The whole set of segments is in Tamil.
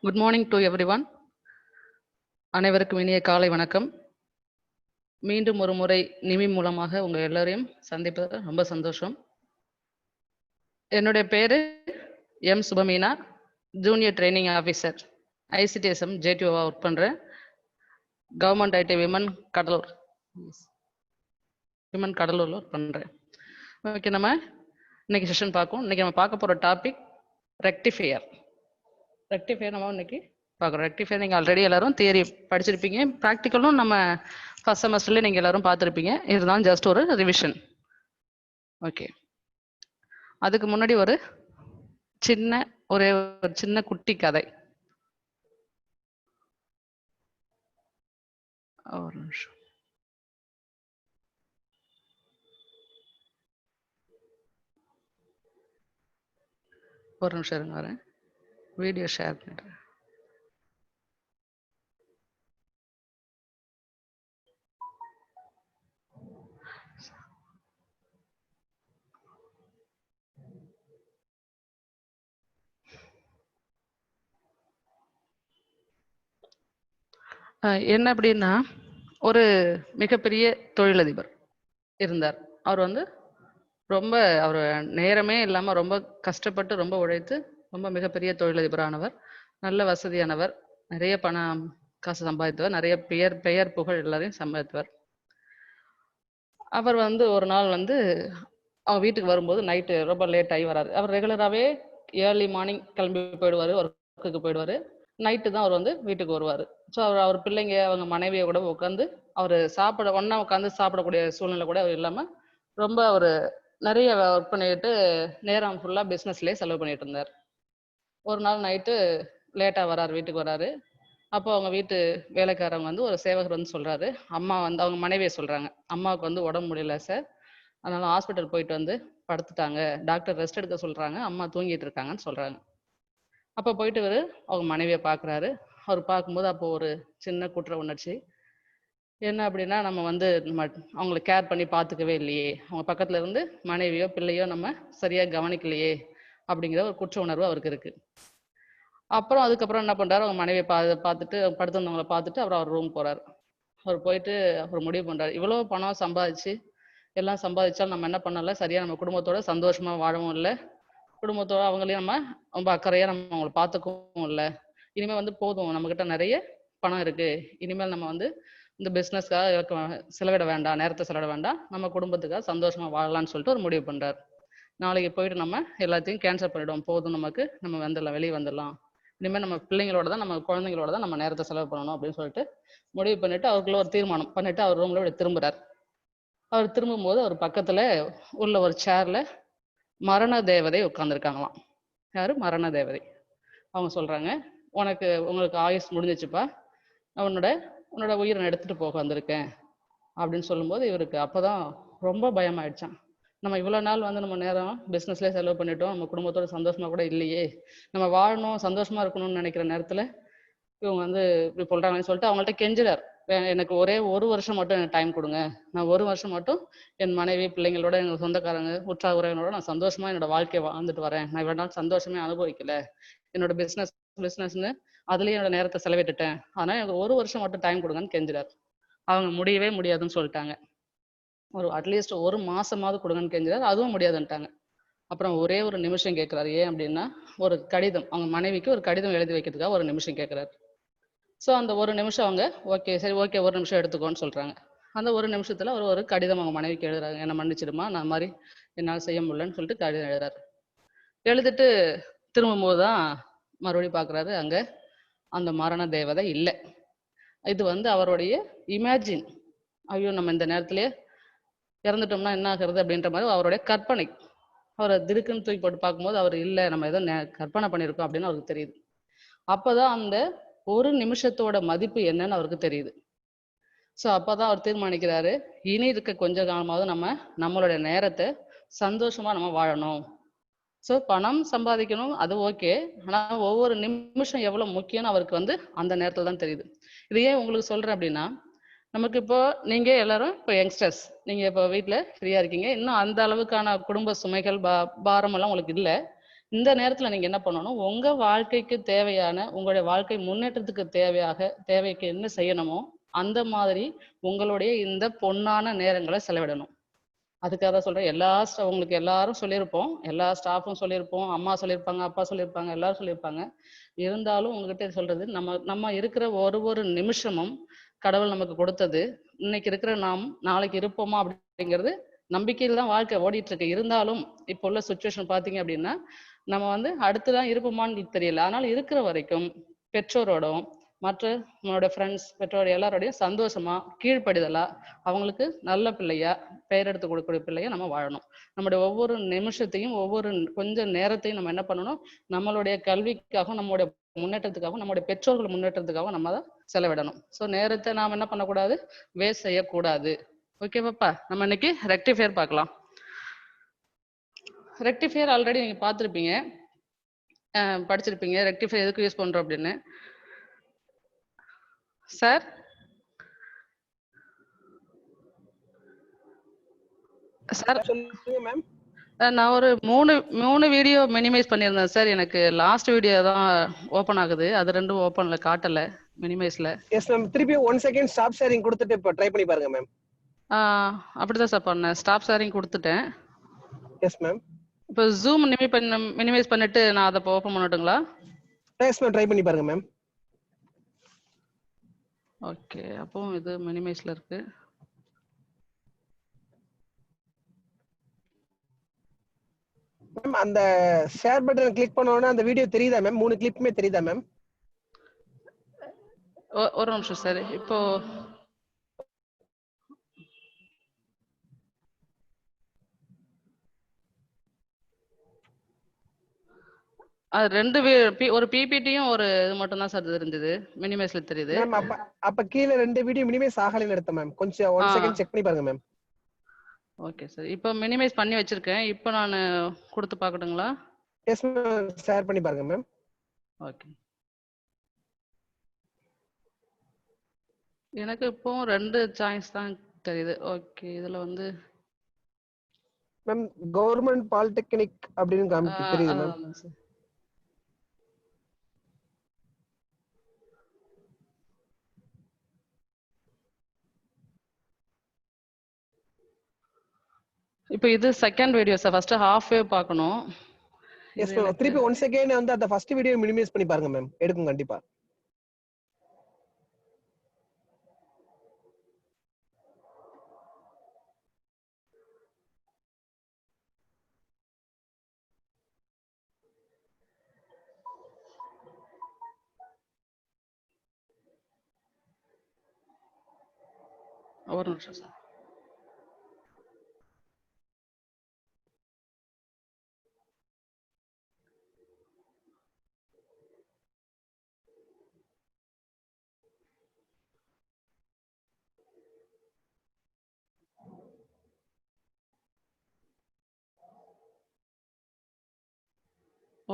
Good morning to everyone. அனைவருக்கும் இனிய காலை வணக்கம். மீண்டும் ஒரு முறை நிமி மூலமாக உங்க எல்லாரையும் சந்திப்பது ரொம்ப சந்தோஷம். என்னுடைய பேரு M Subameena, junior training officer, ICDSM ஜேடிஓவா ஒர்க் பண்றேன். கவர்மெண்ட் ஐடி விமன் கடலூர்ல ஒர்க் பண்றேன். ஓகே, நம்ம இன்னைக்கு செஷன் பார்ப்போம். இன்னைக்கு நம்ம பார்க்க போற டாபிக் ரெக்டிஃபையர். நம்ம இன்னைக்கு பார்க்குறோம். ரெக்டிஃபையர் நீங்கள் ஆல்ரெடி எல்லாரும் தியரி படிச்சிருப்பீங்க, ப்ராக்டிக்கலும் நம்ம ஃபர்ஸ்ட் செமஸ்டர்லேயே நீங்கள் எல்லாரும் பார்த்துருப்பீங்க. இதுதான் ஜஸ்ட் ஒரு ரிவிஷன். ஓகே, அதுக்கு முன்னாடி ஒரு சின்ன குட்டி கதை. ஒரு நிமிஷம். இருங்க, வரேன். வீடியோ ஷேர் பண்ணுறேன். என்ன அப்படின்னா, ஒரு மிகப்பெரிய தொழிலதிபர் இருந்தார். அவர் ரொம்ப அவர் நேரமே இல்லாமல் ரொம்ப கஷ்டப்பட்டு ரொம்ப உழைத்து ரொம்ப மிகப்பெரிய தொழிலதிபரானவர். நல்ல வசதியானவர், நிறைய பணம் காசு சம்பாதித்தவர், நிறைய பெயர் புகழ் எல்லாரையும் சம்பாதித்தவர். அவர் ஒரு நாள் அவங்க வீட்டுக்கு வரும்போது நைட்டு ரொம்ப லேட் ஆகி வராரு. அவர் ரெகுலராகவே ஏர்லி மார்னிங் கிளம்பி போயிடுவார், ஒர்க்குக்கு போயிடுவார். நைட்டு தான் அவர் வீட்டுக்கு வருவார். ஸோ அவர் பிள்ளைங்க அவங்க மனைவியை கூட உட்காந்து அவர் ஒன்றா உட்காந்து சாப்பிடக்கூடிய சூழ்நிலை கூட அவர் இல்லாமல் ரொம்ப அவர் நிறைய ஒர்க் பண்ணிட்டு நேரம் ஃபுல்லாக பிஸ்னஸ்லேயே செலவு பண்ணிட்டு இருந்தார். ஒரு நாள் நைட்டு லேட்டாக வீட்டுக்கு வராரு. அப்போ அவங்க வீட்டு வேலைக்காரங்க ஒரு சேவகர் சொல்றாரு, அம்மா அவங்க மனைவியை சொல்றாங்க, அம்மாவுக்கு உடம்பு முடியல சார், அதனால ஹாஸ்பிட்டல் போயிட்டு படுத்துட்டாங்க, டாக்டர் ரெஸ்ட் எடுக்க சொல்றாங்க, அம்மா தூங்கிட்டு இருக்காங்கன்னு சொல்றாங்க. அப்போ போயிட்டு அவங்க மனைவியை பார்க்குறாரு. அவர் பார்க்கும்போது அப்போ ஒரு சின்ன குற்ற உணர்ச்சி. என்ன அப்படின்னா, நம்ம நம்ம அவங்கள கேர் பண்ணி பார்த்துக்கவே இல்லையே, அவங்க பக்கத்துல இருந்து மனைவியோ பிள்ளையோ நம்ம சரியா கவனிக்கலையே அப்படிங்கிற ஒரு குற்ற உணர்வு அவருக்கு இருக்கு. அப்புறம் அதுக்கப்புறம் என்ன பண்றாரு, அவங்க மனைவியை பார்த்துட்டு படுத்திருந்தவங்களை பார்த்துட்டு அப்புறம் அவர் ரூம் போறாரு. அவர் போயிட்டு அவர் முடிவு பண்றாரு, இவ்வளவு பணம் சம்பாதிச்சு எல்லாம் சம்பாதிச்சாலும் நம்ம என்ன பண்ணல, சரியா நம்ம குடும்பத்தோட சந்தோஷமா வாழவும் இல்லை, குடும்பத்தோட அவங்களையும் நம்ம ரொம்ப அக்கறையா நம்ம அவங்களை பார்த்துக்கவும் இல்லை. இனிமேல் போதும், நம்ம கிட்ட நிறைய பணம் இருக்கு, இனிமேல் நம்ம இந்த பிஸ்னஸ்க்காக செலவிட வேண்டாம், நேரத்தை செலவிட வேண்டாம், நம்ம குடும்பத்துக்காக சந்தோஷமா வாழலாம்னு சொல்லிட்டு ஒரு முடிவு பண்றாரு. நாளைக்கு போயிட்டு நம்ம எல்லாத்தையும் கேன்சல் பண்ணிடுவோம், போதும் நமக்கு, நம்ம வந்துடலாம், வெளியே வந்துடலாம், இனிமேல் நம்ம பிள்ளைங்களோட தான், நம்ம குழந்தைங்களோட தான் நம்ம நேரத்தை செலவு பண்ணணும் அப்படின்னு சொல்லிட்டு முடிவு பண்ணிட்டு அவருக்குள்ள ஒரு தீர்மானம் பண்ணிட்டு அவர் ரூம்ல திரும்புறாரு. அவர் திரும்பும்போது அவர் பக்கத்துல உள்ள ஒரு சேர்ல மரண தேவதை உட்கார்ந்துருக்காங்களாம். யாரு? மரண தேவதை. அவங்க சொல்றாங்க, உங்களுக்கு ஆயுஸ் முடிஞ்சிச்சுப்பா, உன்னோட உயிரை எடுத்துட்டு போக வந்திருக்கேன் அப்படின்னு சொல்லும்போது இவருக்கு அப்பதான் ரொம்ப பயமாயிடுச்சான். நம்ம இவ்வளவு நாள் நம்ம நேரம் பிசினஸ்ல செலவு பண்ணிட்டோம், நம்ம குடும்பத்தோட சந்தோஷமா கூட இல்லையே, நம்ம வாழணும் சந்தோஷமா இருக்கணும்னு நினைக்கிற நேரத்துல இவங்க இப்படி சொல்றாங்கன்னு சொல்லிட்டு அவங்கள்ட்ட கெஞ்சுறார், எனக்கு ஒரே ஒரு வருஷம் மட்டும் எனக்கு டைம் கொடுங்க, நான் ஒரு வருஷம் மட்டும் என் மனைவி பிள்ளைங்களோட எங்க சொந்தக்காரங்க உற்றார் உறவினரோட நான் சந்தோஷமா என்னோட வாழ்க்கையை வாழ்ந்துட்டு வரேன், நான் இவ்வளவு நாள் சந்தோஷமே அனுபவிக்கல, என்னோட பிசினஸ்னு அதுலயும் என்னோட நேரத்தை செலவிட்டுட்டேன், ஆனா எனக்கு ஒரு வருஷம் மட்டும் டைம் கொடுங்கன்னு கெஞ்சுறாரு. அவங்க முடியவே முடியாதுன்னு சொல்லிட்டாங்க. அட்லீஸ்ட் ஒரு மாசமாவது கொடுங்கன்னு கெஞ்சுறாரு, அதுவும் முடியாதுன்ட்டாங்க. அப்புறம் ஒரே ஒரு நிமிஷம் கேட்கிறாரு. ஏன் அப்படின்னா, ஒரு கடிதம், அவங்க மனைவிக்கு ஒரு கடிதம் எழுதி வைக்கிறதுக்காக ஒரு நிமிஷம் கேட்கிறாரு. ஸோ அந்த ஒரு நிமிஷம் அவங்க ஓகே ஒரு நிமிஷம் எடுத்துக்கோன்னு சொல்றாங்க. அந்த ஒரு நிமிஷத்துல அவர் ஒரு கடிதம் அவங்க மனைவிக்கு எழுதுறாங்க, என்னை மன்னிச்சிடுமா, நான் மாதிரி என்னால் செய்ய முடியலன்னு சொல்லிட்டு கடிதம் எழுதுறாரு. எழுதிட்டு திரும்பும்போது தான் மறுபடியும் பார்க்குறாரு, அங்க அந்த மரண தேவதை இல்லை. இது அவருடைய இமேஜின். ஐயோ நம்ம இந்த நேரத்திலேயே இறந்துட்டோம்னா என்ன ஆகுறது அப்படின்ற மாதிரி அவருடைய கற்பனை. அவரை திடுக்குன்னு தூக்கி போட்டு பார்க்கும்போது அவர் இல்லை, நம்ம ஏதோ கற்பனை பண்ணியிருக்கோம் அப்படின்னு அவருக்கு தெரியுது. அப்பதான் அந்த ஒரு நிமிஷத்தோட மதிப்பு என்னன்னு அவருக்கு தெரியுது. ஸோ அப்பதான் அவர் தீர்மானிக்கிறாரு, இனி இருக்க கொஞ்ச காலமாவது நம்மளுடைய நேரத்தை சந்தோஷமா நம்ம வாழணும். ஸோ பணம் சம்பாதிக்கணும், அது ஓகே, ஆனா ஒவ்வொரு நிமிஷம் எவ்வளவு முக்கியம்னு அவருக்கு அந்த நேரத்துல தான் தெரியுது. இது ஏன் உங்களுக்கு சொல்றேன் அப்படின்னா, நமக்கு இப்போ நீங்க எல்லாரும் இப்போ யங்ஸ்டர்ஸ், நீங்க இப்போ வீட்டில் ஃப்ரீயா இருக்கீங்க, இன்னும் அந்த அளவுக்கான குடும்ப சுமைகள் பாரம் எல்லாம் உங்களுக்கு இல்லை. இந்த நேரத்துல நீங்க என்ன பண்ணணும், உங்க வாழ்க்கைக்கு தேவையான, உங்களுடைய வாழ்க்கை முன்னேற்றத்துக்கு தேவைக்கு என்ன செய்யணுமோ அந்த மாதிரி உங்களுடைய இந்த பொன்னான நேரங்களை செலவிடணும். அதுக்காக தான் சொல்றேன். உங்களுக்கு எல்லாரும் சொல்லியிருப்போம். எல்லா ஸ்டாஃப்பும் சொல்லியிருப்போம். அம்மா சொல்லியிருப்பாங்க, அப்பா சொல்லியிருப்பாங்க, எல்லாரும் சொல்லியிருப்பாங்க. இருந்தாலும் உங்ககிட்ட சொல்றது, நம்ம நம்ம இருக்கிற ஒரு நிமிஷமும் கடவுள் நமக்கு கொடுத்தது. இன்னைக்கு இருக்கிற நாம் நாளைக்கு இருப்போமா அப்படிங்கிறது நம்பிக்கையில தான் வாழ்க்கை ஓடிட்டு இருக்கு. இருந்தாலும் இப்போ உள்ள சுச்சுவேஷன் பார்த்தீங்க அப்படின்னா, நம்ம வந்து அடுத்துதான் இருப்போமான்னு தெரியல. அதனால இருக்கிற வரைக்கும் பெற்றோரோடும், மற்ற நம்மளோட ஃப்ரெண்ட்ஸ், பெற்றோர் எல்லாரோடையும் சந்தோஷமா, கீழ்ப்படிதலா, அவங்களுக்கு நல்ல பிள்ளையா, பெயர் எடுத்து கொடுக்கக்கூடிய பிள்ளையா நம்ம வாழணும். நம்முடைய ஒவ்வொரு நிமிஷத்தையும், கொஞ்சம் நேரத்தையும் நம்ம என்ன பண்ணணும், நம்மளுடைய கல்விக்காகவும், நம்மளுடைய முன்னேற்றத்துக்காகவும், நம்முடைய பெற்றோர்கள் முன்னேற்றத்துக்காகவும் நம்ம தான் செலவிடணும். ஸோ நேரத்தை நாம் என்ன பண்ணக்கூடாது, வேஸ்ட் செய்யக்கூடாது. ஓகேவாப்பா? நம்ம இன்னைக்கு ரெக்டிஃபையர் பார்க்கலாம். ரெக்டிஃபையர் ஆல்ரெடி நீங்க பார்த்துருப்பீங்க, படிச்சிருப்பீங்க. ரெக்டிஃபையர் எதுக்கு யூஸ் பண்றோம் அப்படின்னு. சார் சார் மேம், நான் ஒரு மூணு வீடியோ மினிமைஸ் பண்ணியிருந்தேன் சார். எனக்கு லாஸ்ட் வீடியோ தான் ஓப்பன் ஆகுது, அது ரெண்டும் ஓப்பன்ல காட்டல மினிமைஸ்ல. Yes ma'am. திருப்பி 1 செகண்ட் ஸ்டாப் ஷேரிங் கொடுத்துட்டு இப்போ ட்ரை பண்ணி பாருங்க மேம். அப்படிதான் சார் பண்ணேன். ஸ்டாப் ஷேரிங் கொடுத்துட்டேன். Yes ma'am. இப்போ ஜூம் மினிமைஸ் பண்ணிட்டு நான் அதை ஓப்பன் பண்ணட்டுங்களா? எஸ் மேம், ட்ரை பண்ணி பாருங்க மேம். ஓகே, அப்போ இது மினிமைஸ்ல இருக்கு. மேம், அந்த ஷேர் பட்டன் கிளிக் பண்ண உடனே அந்த வீடியோ தெரியுதா மேம்? 3 கிளிப்புமே தெரியுதா மேம்? ஒரு நிமிஷம் சார். இப்போ ஒரு பிபிடியும் ஒரு இது மட்டும் தான் சார் தெரிஞ்சது, மினிமைஸ்ல தெரியுது. மேம், அப்ப கீழ 2 வீடியோ மினிமைஸ் ஆகலைன்னு அர்த்தம் மேம். கொஞ்சம் 1 செகண்ட் செக் பண்ணி பாருங்க மேம். ஓகே சார், இப்போ மினிமைஸ் பண்ணி வச்சிருக்கேன். இப்போ நான் கொடுத்து பார்க்கட்டுங்களா? எஸ் மேம், ஷேர் பண்ணி பாருங்க மேம். ஓகே, எனக்கு இப்போ 2 சாய்ஸ் தான் தெரியுது. ஓகே, இதுல வந்து மேம் கவர்மெண்ட் பாலிடெக்னிக் அப்படின்னு தெரியுது மேம். இப்போ இது second video sir. First half wave பார்க்கணும். எஸ் மேம், திருப்பி 1 செகண்ட் வந்து அந்த ஃபர்ஸ்ட் வீடியோ மினிமைஸ் பண்ணி பாருங்க மேம். எடுக்கும் கண்டிப்பா. ஒரு நிமிஷம் sir.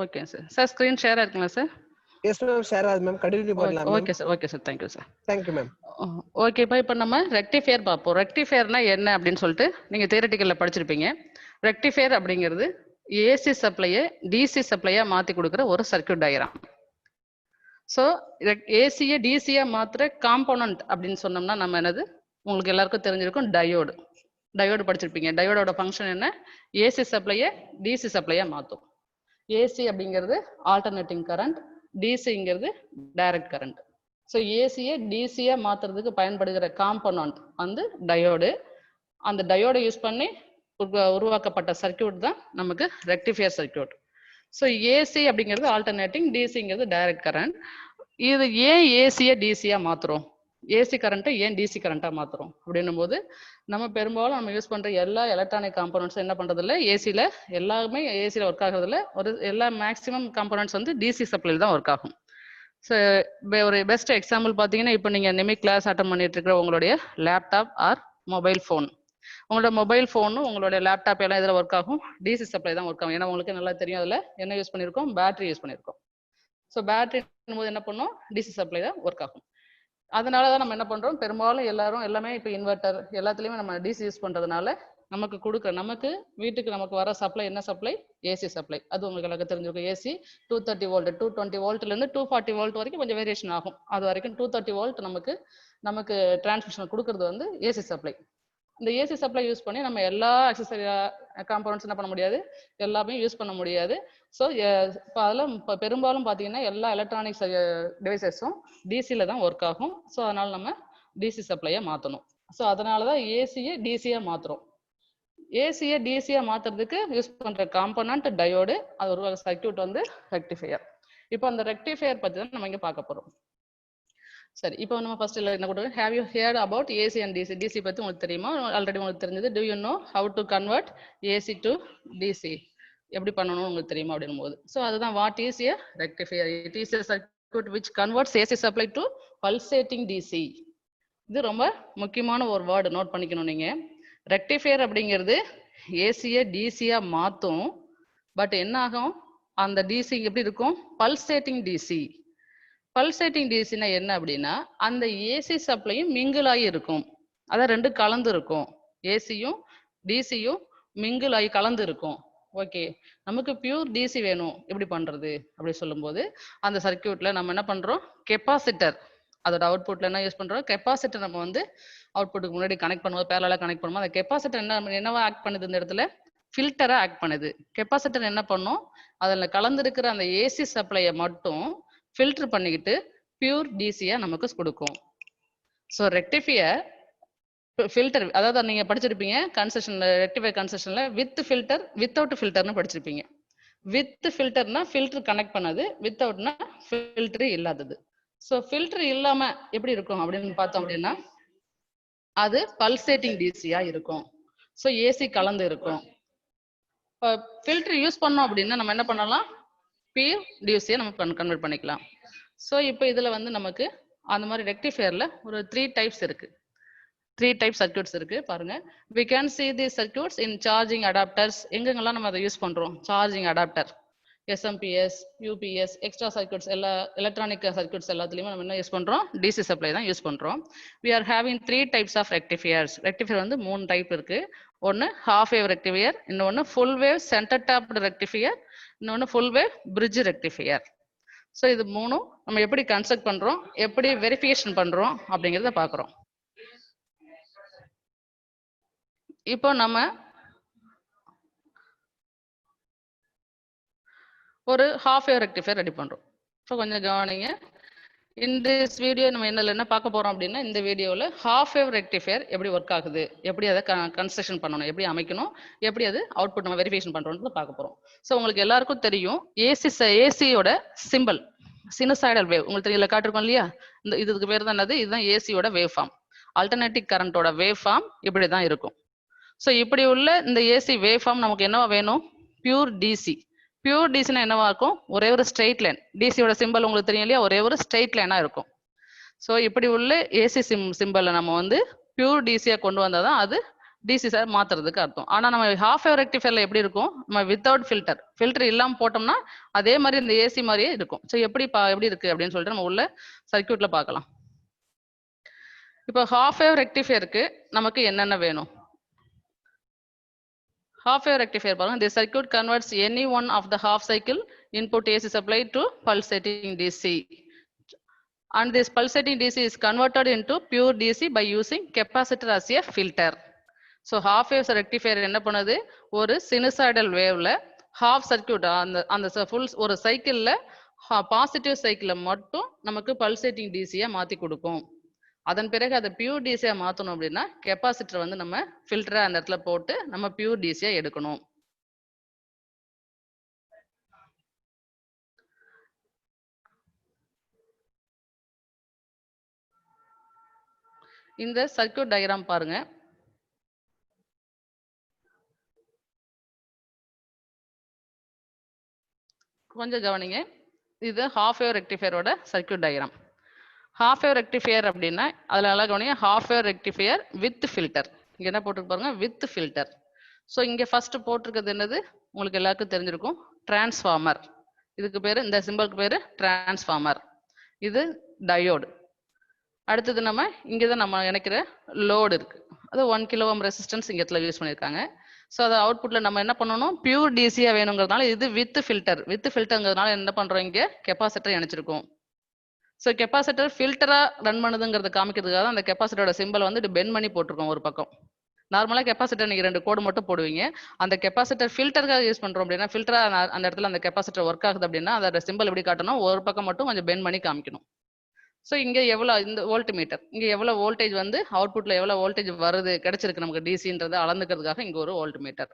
Okay sir. Sir screen share ஆயிருக்குங்களா சார்? எஸ் மேம், ஷேர் ஆகுது மேம். கண்டினியூ பண்ணலாம் ma'am. Okay sir. Okay sir, thank you sir. Thank you ma'am. ஓகேப்பா, இப்போ நம்ம ரெக்டிஃபையர் பார்ப்போம். ரெக்டிஃபையர்னா என்ன அப்படின்னு சொல்லிட்டு நீங்க தியரட்டிக்கல்ல படிச்சிருப்பீங்க. ரெக்டிஃபையர் அப்படிங்கிறது ஏசி சப்ளையை டிசி சப்ளையா மாத்தி கொடுக்குற ஒரு சர்க்யூட் டயக்ராம். ஸோ ஏசியை டிசியா மாத்துற காம்போனன்ட் அப்படின்னு சொன்னோம்னா நம்ம என்னது, உங்களுக்கு எல்லாருக்கும் தெரிஞ்சிருக்கும், டயோடு. டயோடு படிச்சிருப்பீங்க. டயோடோட ஃபங்க்ஷன் என்ன, ஏசி சப்ளையை டிசி சப்ளையா மாற்றும். ஏசி அப்படிங்கிறது ஆல்டர்னேட்டிங் கரண்ட், டிசிங்கிறது டைரக்ட் கரண்ட். ஸோ ஏசியை டிசியா மாத்துறதுக்கு பயன்படுகிற காம்போனன்ட் வந்து டயோடு. அந்த டயோடை யூஸ் பண்ணி உருவாக்கப்பட்ட சர்க்யூட் தான் நமக்கு ரெக்டிஃபையர் சர்க்யூட். ஸோ ஏசி அப்படிங்கிறது ஆல்டர்னேட்டிங், டிசிங்கிறது டைரக்ட் கரண்ட். இது ஏன் ஏசியை டிசியா மாத்துறோம், ஏசி கரண்ட்டை ஏன் டிசி கரண்டா மாத்துறோம் அப்படின்னும் போது, நம்ம பெரும்பாலும் நம்ம யூஸ் பண்ற எல்லா எலக்ட்ரானிக் காம்போனன்ட்ஸ் என்ன பண்றது இல்லை, ஏசியில எல்லாமே ஏசியில ஒர்க் ஆகுறது இல்லை. எல்லா மேக்ஸிமம் காம்போனன்ட்ஸ் வந்து டிசி சப்ளைல தான் ஒர்க் ஆகும். ஸோ ஒரு பெஸ்ட் எக்ஸாம்பிள் பார்த்தீங்கன்னா, இப்போ நீங்கள் நிமிக் கிளாஸ் அட்டன் பண்ணிட்டு இருக்கிற உங்களுடைய லேப்டாப் ஆர் மொபைல் ஃபோன், உங்களோட மொபைல் ஃபோனும் உங்களுடைய லேப்டாப் எல்லாம் இதில் ஒர்க் ஆகும், டிசி சப்ளை தான் ஒர்க் ஆகும். ஏன்னா உங்களுக்கு நல்லா தெரியும் அதில் என்ன யூஸ் பண்ணியிருக்கோம், பேட்டரி யூஸ் பண்ணியிருக்கோம். ஸோ பேட்டரி போது என்ன பண்ணும், டிசி சப்ளை தான் ஒர்க் ஆகும். அதனால தான் நம்ம என்ன பண்ணுறோம், பெரும்பாலும் எல்லாமே இப்போ இன்வெர்டர் எல்லாத்துலேயுமே நம்ம டிசி யூஸ் பண்ணுறதுனால நமக்கு கொடுக்குற நமக்கு வீட்டுக்கு நமக்கு வர சப்ளை என்ன சப்ளை? AC supply. அது உங்களுக்கு எல்லாருக்கும் தெரிஞ்சிருக்கும். ஏசி 230 வோல்ட் 220 வோல்ட்ல இருந்து 240 வோல்ட் வரைக்கும் கொஞ்சம் வேரியேஷன் ஆகும். அது வரைக்கும் 230 வோல்ட் நமக்கு டிரான்ஸ்மிஷன் கொடுக்கறது வந்து ஏசி சப்ளை. இந்த ஏசி சப்ளை யூஸ் பண்ணி நம்ம எல்லா அக்சஸரி காம்பனன்ட்ஸ் என்ன பண்ண முடியாது, எல்லாமே யூஸ் பண்ண முடியாது. ஸோ இப்போ அதில் இப்போ பெரும்பாலும் பார்த்தீங்கன்னா எல்லா எலக்ட்ரானிக்ஸ் டிவைசஸும் டிசியில் தான் ஒர்க் ஆகும். ஸோ அதனால நம்ம டிசி சப்ளையை மாற்றணும். ஸோ அதனால தான் ஏசியை டிசியாக மாற்றுறோம். ஏசியை டிசியாக மாற்றுறதுக்கு யூஸ் பண்ணுற காம்பனன்ட் டயோடு, அது ஒரு சர்க்யூட் வந்து ரெக்டிஃபையர். இப்போ அந்த ரெக்டிஃபையர் பற்றி தான் நம்ம இங்கே பார்க்க போகிறோம். சரி, இப்போ நம்ம ஃபர்ஸ்ட் என்ன கொடுக்குறோம்? Have you heard about AC and DC? DC பற்றி உங்களுக்கு தெரியுமா? ஆல்ரெடி உங்களுக்கு தெரிஞ்சது. Do you know how to convert AC to DC? எப்படி பண்ணணும்னு உங்களுக்கு தெரியுமா அப்படின்னும் போது, ஸோ அதுதான் what is a rectifier. It is a circuit which converts AC supply to pulsating DC. இது ரொம்ப முக்கியமான ஒரு வேர்டு, நோட் பண்ணிக்கணும் நீங்க. ரெக்டிஃபையர் அப்படிங்கிறது ஏசியை டிசியா மாற்றும். பட் என்ன ஆகும்? அந்த டிசி எப்படி இருக்கும்? Pulsating DC. பல்சேட்டிங் டிசினா என்ன அப்படின்னா, அந்த ஏசி சப்ளையும் மிங்கிள் ஆகி இருக்கும். அதான் ரெண்டு கலந்து இருக்கும். ஏசியும் டிசியும் மிங்கிள் ஆகி கலந்து இருக்கும். ஓகே, நமக்கு பியூர் டிசி வேணும், எப்படி பண்றது அப்படி சொல்லும்போது அந்த சர்க்யூட்ல நம்ம என்ன பண்றோம்? கெப்பாசிட்டர், அதோட அவுட்புட்ல என்ன யூஸ் பண்றோம்? கெப்பாசிட்டர் நம்ம வந்து அவுட்புட்டுக்கு முன்னாடி கனெக்ட் பண்ணுவோம், பேரலா கனெக்ட் பண்ணுவோம். அந்த கெப்பாசிட்டர் என்னவா ஆக்ட் பண்ணுது? இந்த இடத்துல ஃபில்டரா ஆக்ட் பண்ணுது. கெப்பாசிட்டர் என்ன பண்ணும்? அதுல கலந்துருக்கிற அந்த ஏசி சப்ளையை மட்டும் ஃபில்டர் பண்ணிக்கிட்டு பியூர் டிசியா நமக்கு கொடுக்கும். ஸோ ரெக்டிஃபையர் ஃபில்டர், அதாவது நீங்க படிச்சிருப்பீங்க கன்செஷன்ல, ரெக்டிஃபையர் கன்செஷன்ல வித் ஃபில்டர் வித்தவுட் ஃபில்டர்னு படிச்சிருப்பீங்க. வித் ஃபில்டர்னா ஃபில்டர் கனெக்ட் பண்ணது, வித்தவுட்னா ஃபில்டர் இல்லாதது. ஸோ ஃபில்டர் இல்லாம எப்படி இருக்கும் அப்படின்னு பார்த்தோம் அப்படின்னா, அது பல்சேட்டிங் டிசியா இருக்கும். ஸோ ஏசி கலந்து இருக்கும். இப்போ ஃபில்டர் யூஸ் பண்ணோம் அப்படின்னா நம்ம என்ன பண்ணலாம்? பியூர் டிசியை நம்ம கன்வெர்ட் பண்ணிக்கலாம். ஸோ இப்போ இதுல வந்து நமக்கு அந்த மாதிரி ரெக்டிஃபையர்ல ஒரு 3 டைப்ஸ் இருக்கு. 3 டைப் சர்க்யூட்ஸ் இருக்கு பாருங்க. we can see these circuits in charging adapters. எங்கெங்கெல்லாம் நம்ம அதை யூஸ் பண்றோம்? Charging adapter, SMPS, UPS, extra circuits, எல்லா எலக்ட்ரானிக் சர்க்யூட்ஸ் எல்லாத்துலயுமே நம்ம என்ன யூஸ் பண்றோம்? டிசி சப்ளை தான் யூஸ் பண்றோம். we are having 3 types of rectifiers. Rectifier வந்து 3 டைப் இருக்கு. ஒன்னு ஹாஃப் வேவ் ரெக்டிஃபையர், இன்னொன்னு full wave centre tapped rectifier, இன்னொன்னு full wave bridge rectifier. So இது மூணும் நம்ம எப்படி கன்ஸ்ட்ரக்ட் பண்றோம், எப்படி வெரிஃபிகேஷன் பண்றோம் அப்படிங்கிறத பார்க்குறோம். இப்போ நம்ம ஒரு ஹாஃப் வேவ் ரெக்டிஃபையர் ரெடி பண்றோம். ஸோ கொஞ்சம் கவனிங்க. இந்த வீடியோ நம்ம என்ன பார்க்க போறோம் அப்படின்னா, இந்த வீடியோவில் ஹாஃப் வேவ் ரெக்டிஃபையர் எப்படி ஒர்க் ஆகுது, எப்படி அதை கன்ஸ்ட்ரக்ஷன் பண்ணணும், எப்படி அமைக்கணும், எப்படி அது அவுட்புட் நம்ம வெரிஃபிகேஷன் பண்றோம்னு பார்க்க போறோம். ஸோ உங்களுக்கு எல்லாருக்கும் தெரியும் ஏசியோட சிம்பிள் சினுசாய்டல் வேவ் உங்களுக்கு தெரியல, காட்டிருக்கோம் இல்லையா? இந்த இதுக்கு பேர் தான் என்னது? இதுதான் ஏசியோட வேவ் ஃபார்ம். ஆல்டர்னேட்டிவ் கரண்டோட வேவ் ஃபார்ம் இப்படி தான் இருக்கும். ஸோ இப்படி உள்ள இந்த ஏசி வேவ் ஃபார்ம் நமக்கு என்னவா வேணும்? Pure DC. பியூர் டிசினா என்னவா இருக்கும்? ஒரே ஒரு ஸ்ட்ரெயிட் லைன். டிசியோட சிம்பிள் உங்களுக்கு தெரியும் இல்லையா? ஒரே ஒரு ஸ்ட்ரெயிட் லைனா இருக்கும். ஸோ இப்படி உள்ள ஏசி சிம்பிளை நம்ம வந்து பியூர் டிசியா கொண்டு வந்தால் தான் அது டிசி சார் மாத்துறதுக்கு அர்த்தம். ஆனா நம்ம ஹாஃப் வேவ் ரெக்டிஃபையர்ல எப்படி இருக்கும்? நம்ம வித்தவுட் ஃபில்டர் இல்லாம போட்டோம்னா அதே மாதிரி இந்த ஏசி மாதிரியே இருக்கும். ஸோ எப்படி இருக்கு அப்படின்னு சொல்லிட்டு நம்ம உள்ள சர்க்யூட்ல பார்க்கலாம். இப்போ ஹாஃப் வேவ் ரெக்டிஃபையருக்கு நமக்கு என்னென்ன வேணும்? half wave rectifier பாருங்க. This circuit converts any one of the half cycle input AC supply to pulsating DC, and this pulsating DC is converted into pure DC by using capacitor as a filter. So half wave rectifier என்ன பண்ணுது? ஒரு சினுசாய்டல் வேவ்ல half circuit அந்த full ஒரு சைக்கிள்ல பாசிட்டிவ் சைக்கிளை மட்டும் நமக்கு பல்சேட்டிங் டிசியா மாத்தி கொடுக்கும். அதன் பிறகு அதை பியூர் டிசியா மாத்தணும் அப்படின்னா கெப்பாசிட்டர் வந்து நம்ம ஃபில்டரா அந்த இடத்துல போட்டு நம்ம பியூர் டிசியா எடுக்கணும். இந்த சர்க்யூட் டயக்ராம் பாருங்க. கொஞ்சம் கவனிங்க. இது ஹாஃப் வேவ் ரெக்டிஃபையரோட circuit diagram. Half wave rectifier அப்படின்னா அதில் நல்லா கவனிங்க. Half wave rectifier with filter. இங்கே என்ன போட்டுருக்கு பாருங்க? With filter. ஸோ இங்கே ஃபர்ஸ்ட் போட்டிருக்கிறது என்னது? உங்களுக்கு எல்லாருக்கும் தெரிஞ்சிருக்கும், டிரான்ஸ்ஃபார்மர். இதுக்கு பேர், இந்த சிம்பிளுக்கு பேர் டிரான்ஸ்ஃபார்மர். இது டயோடு. அடுத்தது நம்ம இங்கே தான் நம்ம நினைக்கிற லோடு இருக்கு. அது 1 கிலோ ஓம் ரெசிஸ்டன்ஸ் இங்க இடத்துல யூஸ் பண்ணியிருக்காங்க. ஸோ அது அவுட்புட்ல நம்ம என்ன பண்ணணும், பியூர் டிசியா வேணுங்கிறதுனால இது வித் ஃபில்டர். வித் ஃபில்டர்ங்கிறதுனால என்ன பண்றோம், இங்க கெப்பாசிட்டர் இணைச்சிருக்கோம். ஸோ கெப்பாசிட்டர் ஃபில்டரா ரன் பண்ணுதுங்கிறத காமிக்கிறதுக்காக தான் அந்த கெப்பாசிட்டரோட சிம்பல் வந்து இது பெண்ட் பண்ணி போட்டிருக்கோம் ஒரு பக்கம். நார்மலா கெப்பாசிட்டர் நீங்க 2 கோடு மட்டும் போடுவீங்க. அந்த கெப்பாசிட்டர் ஃபில்டருக்காக யூஸ் பண்றோம் அப்படின்னா, ஃபில்டரா அந்த இடத்துல அந்த கெப்பாசிட்டர் ஒர்க் ஆகுது அப்படின்னா, அதோட சிம்பல் எப்படி காட்டணும், ஒரு பக்கம் மட்டும் கொஞ்சம் பெண்ட் பண்ணி காமிக்கணும். ஸோ இங்க எவ்வளவு இந்த வோல்ட் மீட்டர், இங்க எவ்வளவு வோல்டேஜ் வந்து அவுட்புட்ல எவ்வளவு வோல்டேஜ் வருது கிடைச்சிருக்கு நமக்கு டிசின்றதை அளந்துக்கிறதுக்காக இங்க ஒரு வோல்ட் மீட்டர்.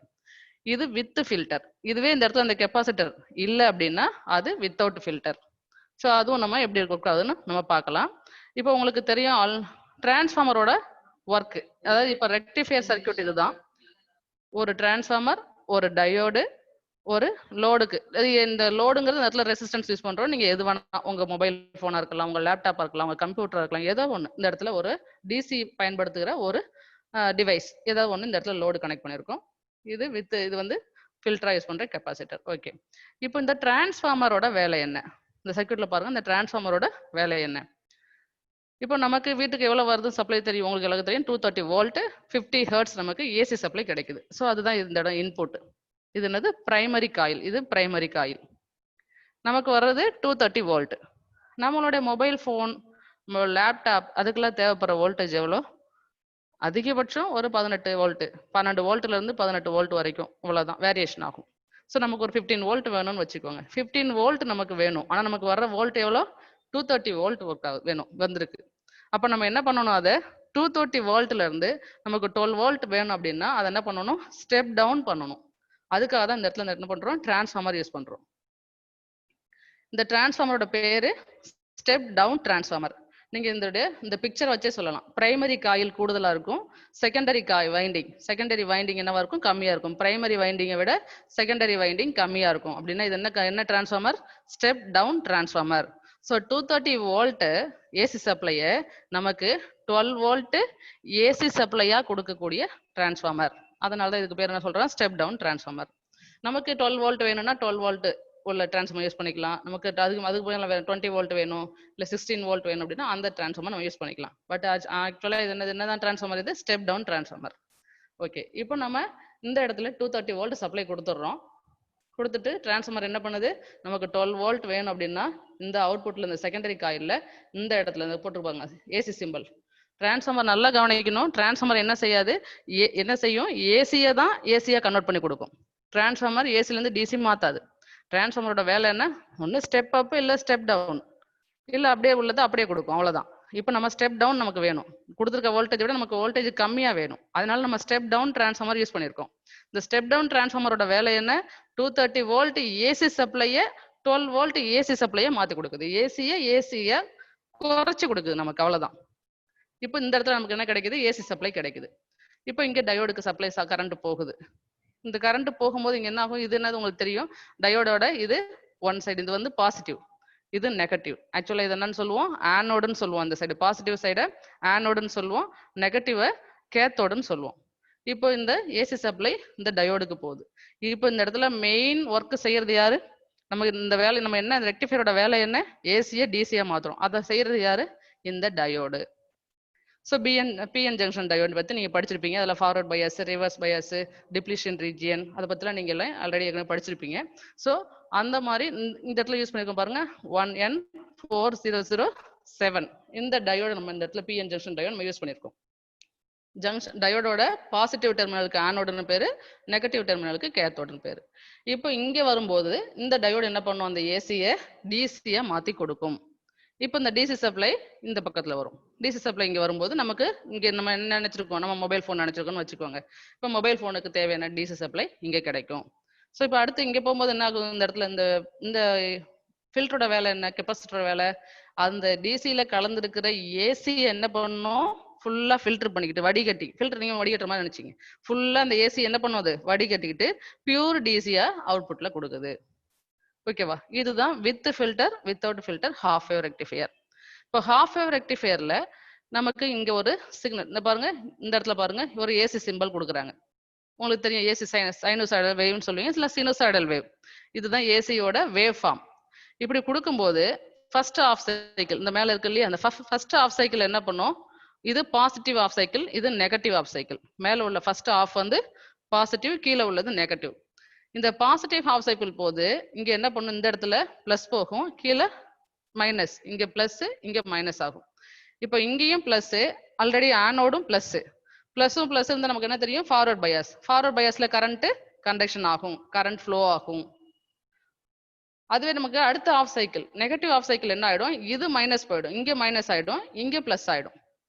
இது வித் ஃபில்டர். இதுவே இந்த இடத்துல அந்த கெப்பாசிட்டர் இல்ல அப்படின்னா அது வித்தவுட் ஃபில்டர். ஸோ அதுவும் நம்ம எப்படி இருக்கக்கூடாதுன்னு நம்ம பார்க்கலாம். இப்போ உங்களுக்கு தெரியும் டிரான்ஸ்ஃபார்மரோட ஒர்க். அதாவது இப்போ ரெக்டிஃபையர் சர்க்யூட் இதுதான். ஒரு டிரான்ஸ்ஃபார்மர், ஒரு டயோடு, ஒரு லோடுக்கு. இந்த லோடுங்கிறது இடத்துல ரெசிஸ்டன்ஸ் யூஸ் பண்றோம். நீங்க எது வேணா, உங்க மொபைல் போனா இருக்கலாம், உங்க லேப்டாப்பா இருக்கலாம், உங்க கம்ப்யூட்டரா இருக்கலாம், ஏதோ ஒண்ணு இந்த இடத்துல ஒரு டிசி பயன்படுத்துகிற ஒரு டிவைஸ் ஏதாவது ஒண்ணு இந்த இடத்துல லோடு கனெக்ட் பண்ணிருக்கோம். இது வந்து ஃபில்டரா யூஸ் பண்ற கெப்பாசிட்டர். ஓகே. இப்போ இந்த டிரான்ஸ்ஃபார்மரோட வேலை என்ன, இந்த சர்க்யூட்ல பாருங்க, இந்த டிரான்ஸ்ஃபார்மரோட வேலை என்ன. இப்போ நமக்கு வீட்டுக்கு எவ்வளவு வருது சப்ளை தெரியும், உங்களுக்கு எல்லாம் தெரியும். 230 வோல்ட் 50 ஹெர்ட்ஸ் நமக்கு ஏசி சப்ளை கிடைக்குது. ஸோ அதுதான் இந்த இடம் இன்புட். இது என்னது, பிரைமரி காயில். இது பிரைமரி காயில். நமக்கு வர்றது 230 வோல்ட். நம்மளுடைய மொபைல் ஃபோன், லேப்டாப் அதுக்கெல்லாம் தேவைப்படுற வோல்டேஜ் எவ்வளோ, அதிகபட்சம் ஒரு 18 வோல்ட், 12 வோல்ட்ல இருந்து 18 வோல்ட் வரைக்கும், இவ்வளவுதான் வேரியேஷன் ஆகும். ஸோ நமக்கு ஒரு 15 வோல்ட் வேணும்னு வச்சுக்கோங்க. 15 வோல்ட் நமக்கு வேணும். ஆனா நமக்கு வர்ற வோல்ட் எவ்வளோ, 230 வோல்ட் ஒர்க் ஆகுது வேணும் வந்திருக்கு. அப்ப நம்ம என்ன பண்ணணும், அதை 230 வோல்ட்ல இருந்து நமக்கு 12 வோல்ட் வேணும் அப்படின்னா அதை என்ன பண்ணணும், ஸ்டெப் டவுன் பண்ணணும். அதுக்காக தான் இந்த இடத்துல என்ன பண்றோம், டிரான்ஸ்ஃபார்மர் யூஸ் பண்றோம். இந்த டிரான்ஸ்ஃபார்மரோட பேரு ஸ்டெப் டவுன் டிரான்ஸ்ஃபார்மர். நீங்க இந்த பிக்சர் வச்சே சொல்லலாம். பிரைமரி காயில் கூடுதலா இருக்கும், செகண்டரி செகண்டரி வைண்டிங் என்னவா இருக்கும், கம்மியா இருக்கும். பிரைமரி வைண்டிங்கை விட செகண்டரி வைண்டிங் கம்மியா இருக்கும். அப்படின்னா இது என்ன transformer, step down transformer. So 230 volt AC சப்ளையை நமக்கு 12 வோல்ட் ஏசி சப்ளையா கொடுக்கக்கூடிய டிரான்ஸ்ஃபார்மர். அதனால தான் இதுக்கு பேர் என்ன சொல்றோம், ஸ்டெப் டவுன் டிரான்ஸ்ஃபார்மர். நமக்கு 12 வோல்ட் வேணும்னா 12 வோல்ட் உள்ள டிரான்ஸ்ஃபார்மர் யூஸ் பண்ணிக்கலாம். நமக்கு அதுக்கு போய் 20 வோல்ட் வேணும், இல்லை 16 வோல்ட் வேணும் அப்படின்னா அந்த டிரான்ஸ்ஃபார்மர் நம்ம யூஸ் பண்ணிக்கலாம். பட் ஆக்சுவலா இது என்னதான் டிரான்ஸ்ஃபார்மர், இது ஸ்டெப் டவுன் டிரான்ஸ்ஃபார்மர். ஓகே. இப்போ நம்ம இந்த இடத்துல 230 வோல்ட் சப்ளை கொடுத்துட்றோம். கொடுத்துட்டு டிரான்ஸ்ஃபார்மர் என்ன பண்ணுது, நமக்கு 12 வோல்ட் வேணும் அப்படின்னா இந்த அவுட்புட்ல இந்த செகண்டரி காயில்ல இந்த இடத்துல போட்டுருப்பாங்க ஏசி சிம்பிள். டிரான்ஸ்ஃபார்மர் நல்லா கவனிக்கணும். டிரான்ஸ்ஃபார்மர் என்ன செய்யாது, என்ன செய்யும், ஏசியை தான் ஏசியா கன்வெர்ட் பண்ணி கொடுக்கும். டிரான்ஸ்ஃபார்மர் ஏசில இருந்து டிசி மாத்தாது. டிரான்ஸ்ஃபார்மரோட வேலை என்ன, ஒன்னு ஸ்டெப் அப் இல்ல ஸ்டெப் டவுன், இல்ல அப்படியே உள்ளதை அப்படியே கொடுக்கும், அவ்வளவுதான். இப்போ நம்ம ஸ்டெப் டவுன் நமக்கு வேணும், கொடுத்துருக்க வோல்டேஜ் விட நமக்கு வோல்டேஜ் கம்மியா வேணும். அதனால நம்ம ஸ்டெப் டவுன் டிரான்ஸ்ஃபார்மர் யூஸ் பண்ணிருக்கோம். இந்த ஸ்டெப் டவுன் டிரான்ஸ்ஃபார்மரோட வேலை என்ன, 230 வோல்ட் ஏசி சப்ளையை 12 வோல்ட் ஏசி சப்ளையை மாத்தி கொடுக்குது. ஏசியை குறைச்சு கொடுக்குது நமக்கு, அவ்வளவுதான். இப்போ இந்த இடத்துல நமக்கு என்ன கிடைக்குது, ஏசி சப்ளை கிடைக்குது. இப்போ இங்க டயோடுக்கு சப்ளை கரண்ட் போகுது. இந்த கரண்ட் போகும்போது இங்க என்ன ஆகும், இது என்னது உங்களுக்கு தெரியும், டயோடோட இது ஒன் சைடு, இது வந்து பாசிட்டிவ், இது நெகட்டிவ். ஆக்சுவலா இது என்னன்னு சொல்லுவோம், ஆனோடுன்னு சொல்லுவோம். அந்த சைடு பாசிட்டிவ் சைட ஆனோடுன்னு சொல்லுவோம், நெகட்டிவ கேத்தோடுன்னு சொல்லுவோம். இப்போ இந்த ஏசி சப்ளை இந்த டயோடுக்கு போகுது. இப்போ இந்த இடத்துல மெயின் ஒர்க் செய்யறது யாரு, நமக்கு இந்த வேலை, நம்ம என்ன ரெக்டிஃபையரோட வேலை என்ன, ஏசியை டிசியா மாத்துறோம். அதை செய்யறது யாரு, இந்த diode. So PN junction diode பற்றி நீங்கள் படிச்சிருப்பீங்க. அதில் forward bias, reverse bias, depletion region, அதை பற்றிலாம் நீங்கள் எல்லாம் ஆல்ரெடி ஏற்கனவே படிச்சிருப்பீங்க. ஸோ அந்த மாதிரி இந்த இடத்துல யூஸ் பண்ணியிருக்கோம் பாருங்க, 1N4007 இந்த டயோடு நம்ம இந்த இடத்துல பிஎன் ஜங்ஷன் டயோடு நம்ம யூஸ் பண்ணியிருக்கோம். ஜங்ஷன் டயோடோட பாசிட்டிவ் டெர்மினலுக்கு ஆனோடுன்னு பேரு, நெகட்டிவ் டெர்மினலுக்கு கேத்தோடுன்னு பேரு. இப்போ இங்கே வரும்போது இந்த டயோடு என்ன பண்ணும், அந்த ஏசியை டிசியை மாற்றி கொடுக்கும். இப்போ இந்த டிசி சப்ளை இந்த பக்கத்துல வரும். டிசி சப்ளை இங்க வரும்போது நமக்கு இங்க நம்ம என்ன நினைச்சிருக்கோம், நம்ம மொபைல் ஃபோன் நினைச்சிருக்கோம்னு வச்சுக்கோங்க. இப்போ மொபைல் ஃபோனுக்கு தேவையான டிசி சப்ளை இங்க கிடைக்கும். ஸோ இப்போ அடுத்து இங்க போகும்போது என்ன ஆகும், இந்த இடத்துல இந்த ஃபில்டரோட வேலை என்ன, கெப்பாசிட்டரோட வேலை, அந்த டிசியில கலந்துருக்கிற ஏசி என்ன பண்ணணும், ஃபுல்லா ஃபில்டர் பண்ணிக்கிட்டு வடிகட்டி, ஃபில்டர் நீங்க வடிகட்டுற மாதிரி நினைச்சீங்க, ஃபுல்லா அந்த ஏசி என்ன பண்ணுவது, வடிகட்டிக்கிட்டு பியூர் டிசியா அவுட்புட்ல கொடுக்குது. ஓகேவா, இதுதான் with filter without filter half wave rectifier. இப்போ ஹாஃப் வேவ் ரெக்டிஃபையர்ல நமக்கு இங்க ஒரு சிக்னல், இந்த பாருங்க, இந்த இடத்துல பாருங்க ஒரு ஏசி சிம்பிள் கொடுக்குறாங்க. உங்களுக்கு தெரியும் ஏசி சைனூசாய்டல் வேவ்னு சொல்லுவீங்க, இல்ல சினூசாய்டல் வேவ். இதுதான் ஏசியோட வேவ் ஃபார்ம். இப்படி கொடுக்கும்போது ஃபர்ஸ்ட் ஆஃப் சைக்கிள் இந்த மேல இருக்கு இல்லையா, அந்த ஃபர்ஸ்ட் ஆஃப் சைக்கிள் என்ன பண்ணும், இது பாசிட்டிவ் ஆஃப் சைக்கிள், இது நெகட்டிவ் ஆஃப் சைக்கிள். மேல உள்ள ஃபர்ஸ்ட் ஆஃப் வந்து பாசிட்டிவ், கீழே உள்ளது நெகட்டிவ். இந்த பாசிட்டிவ் ஹாஃப் சைக்கிள் போது இங்க என்ன பண்ணும், இந்த இடத்துல பிளஸ் போகும், கீழே மைனஸ், இங்க பிளஸ் இங்க மைனஸ் ஆகும். இப்போ இங்கேயும் பிளஸ், ஆல்ரெடி ஆனோடும் பிளஸ், பிளஸும் பிளஸ் இருந்தா நமக்கு என்ன தெரியும், ஃபார்வர்ட் பயாஸ். ஃபார்வர்ட் பயாஸ்ல கரண்ட் கண்டக்ஷன் ஆகும், கரண்ட் ஃப்ளோ ஆகும். அதுவே நமக்கு அடுத்த half cycle negative half cycle என்ன ஆயிடும், இது மைனஸ் போயிடும், இங்க மைனஸ் ஆயிடும், இங்க பிளஸ் ஆயிடும்.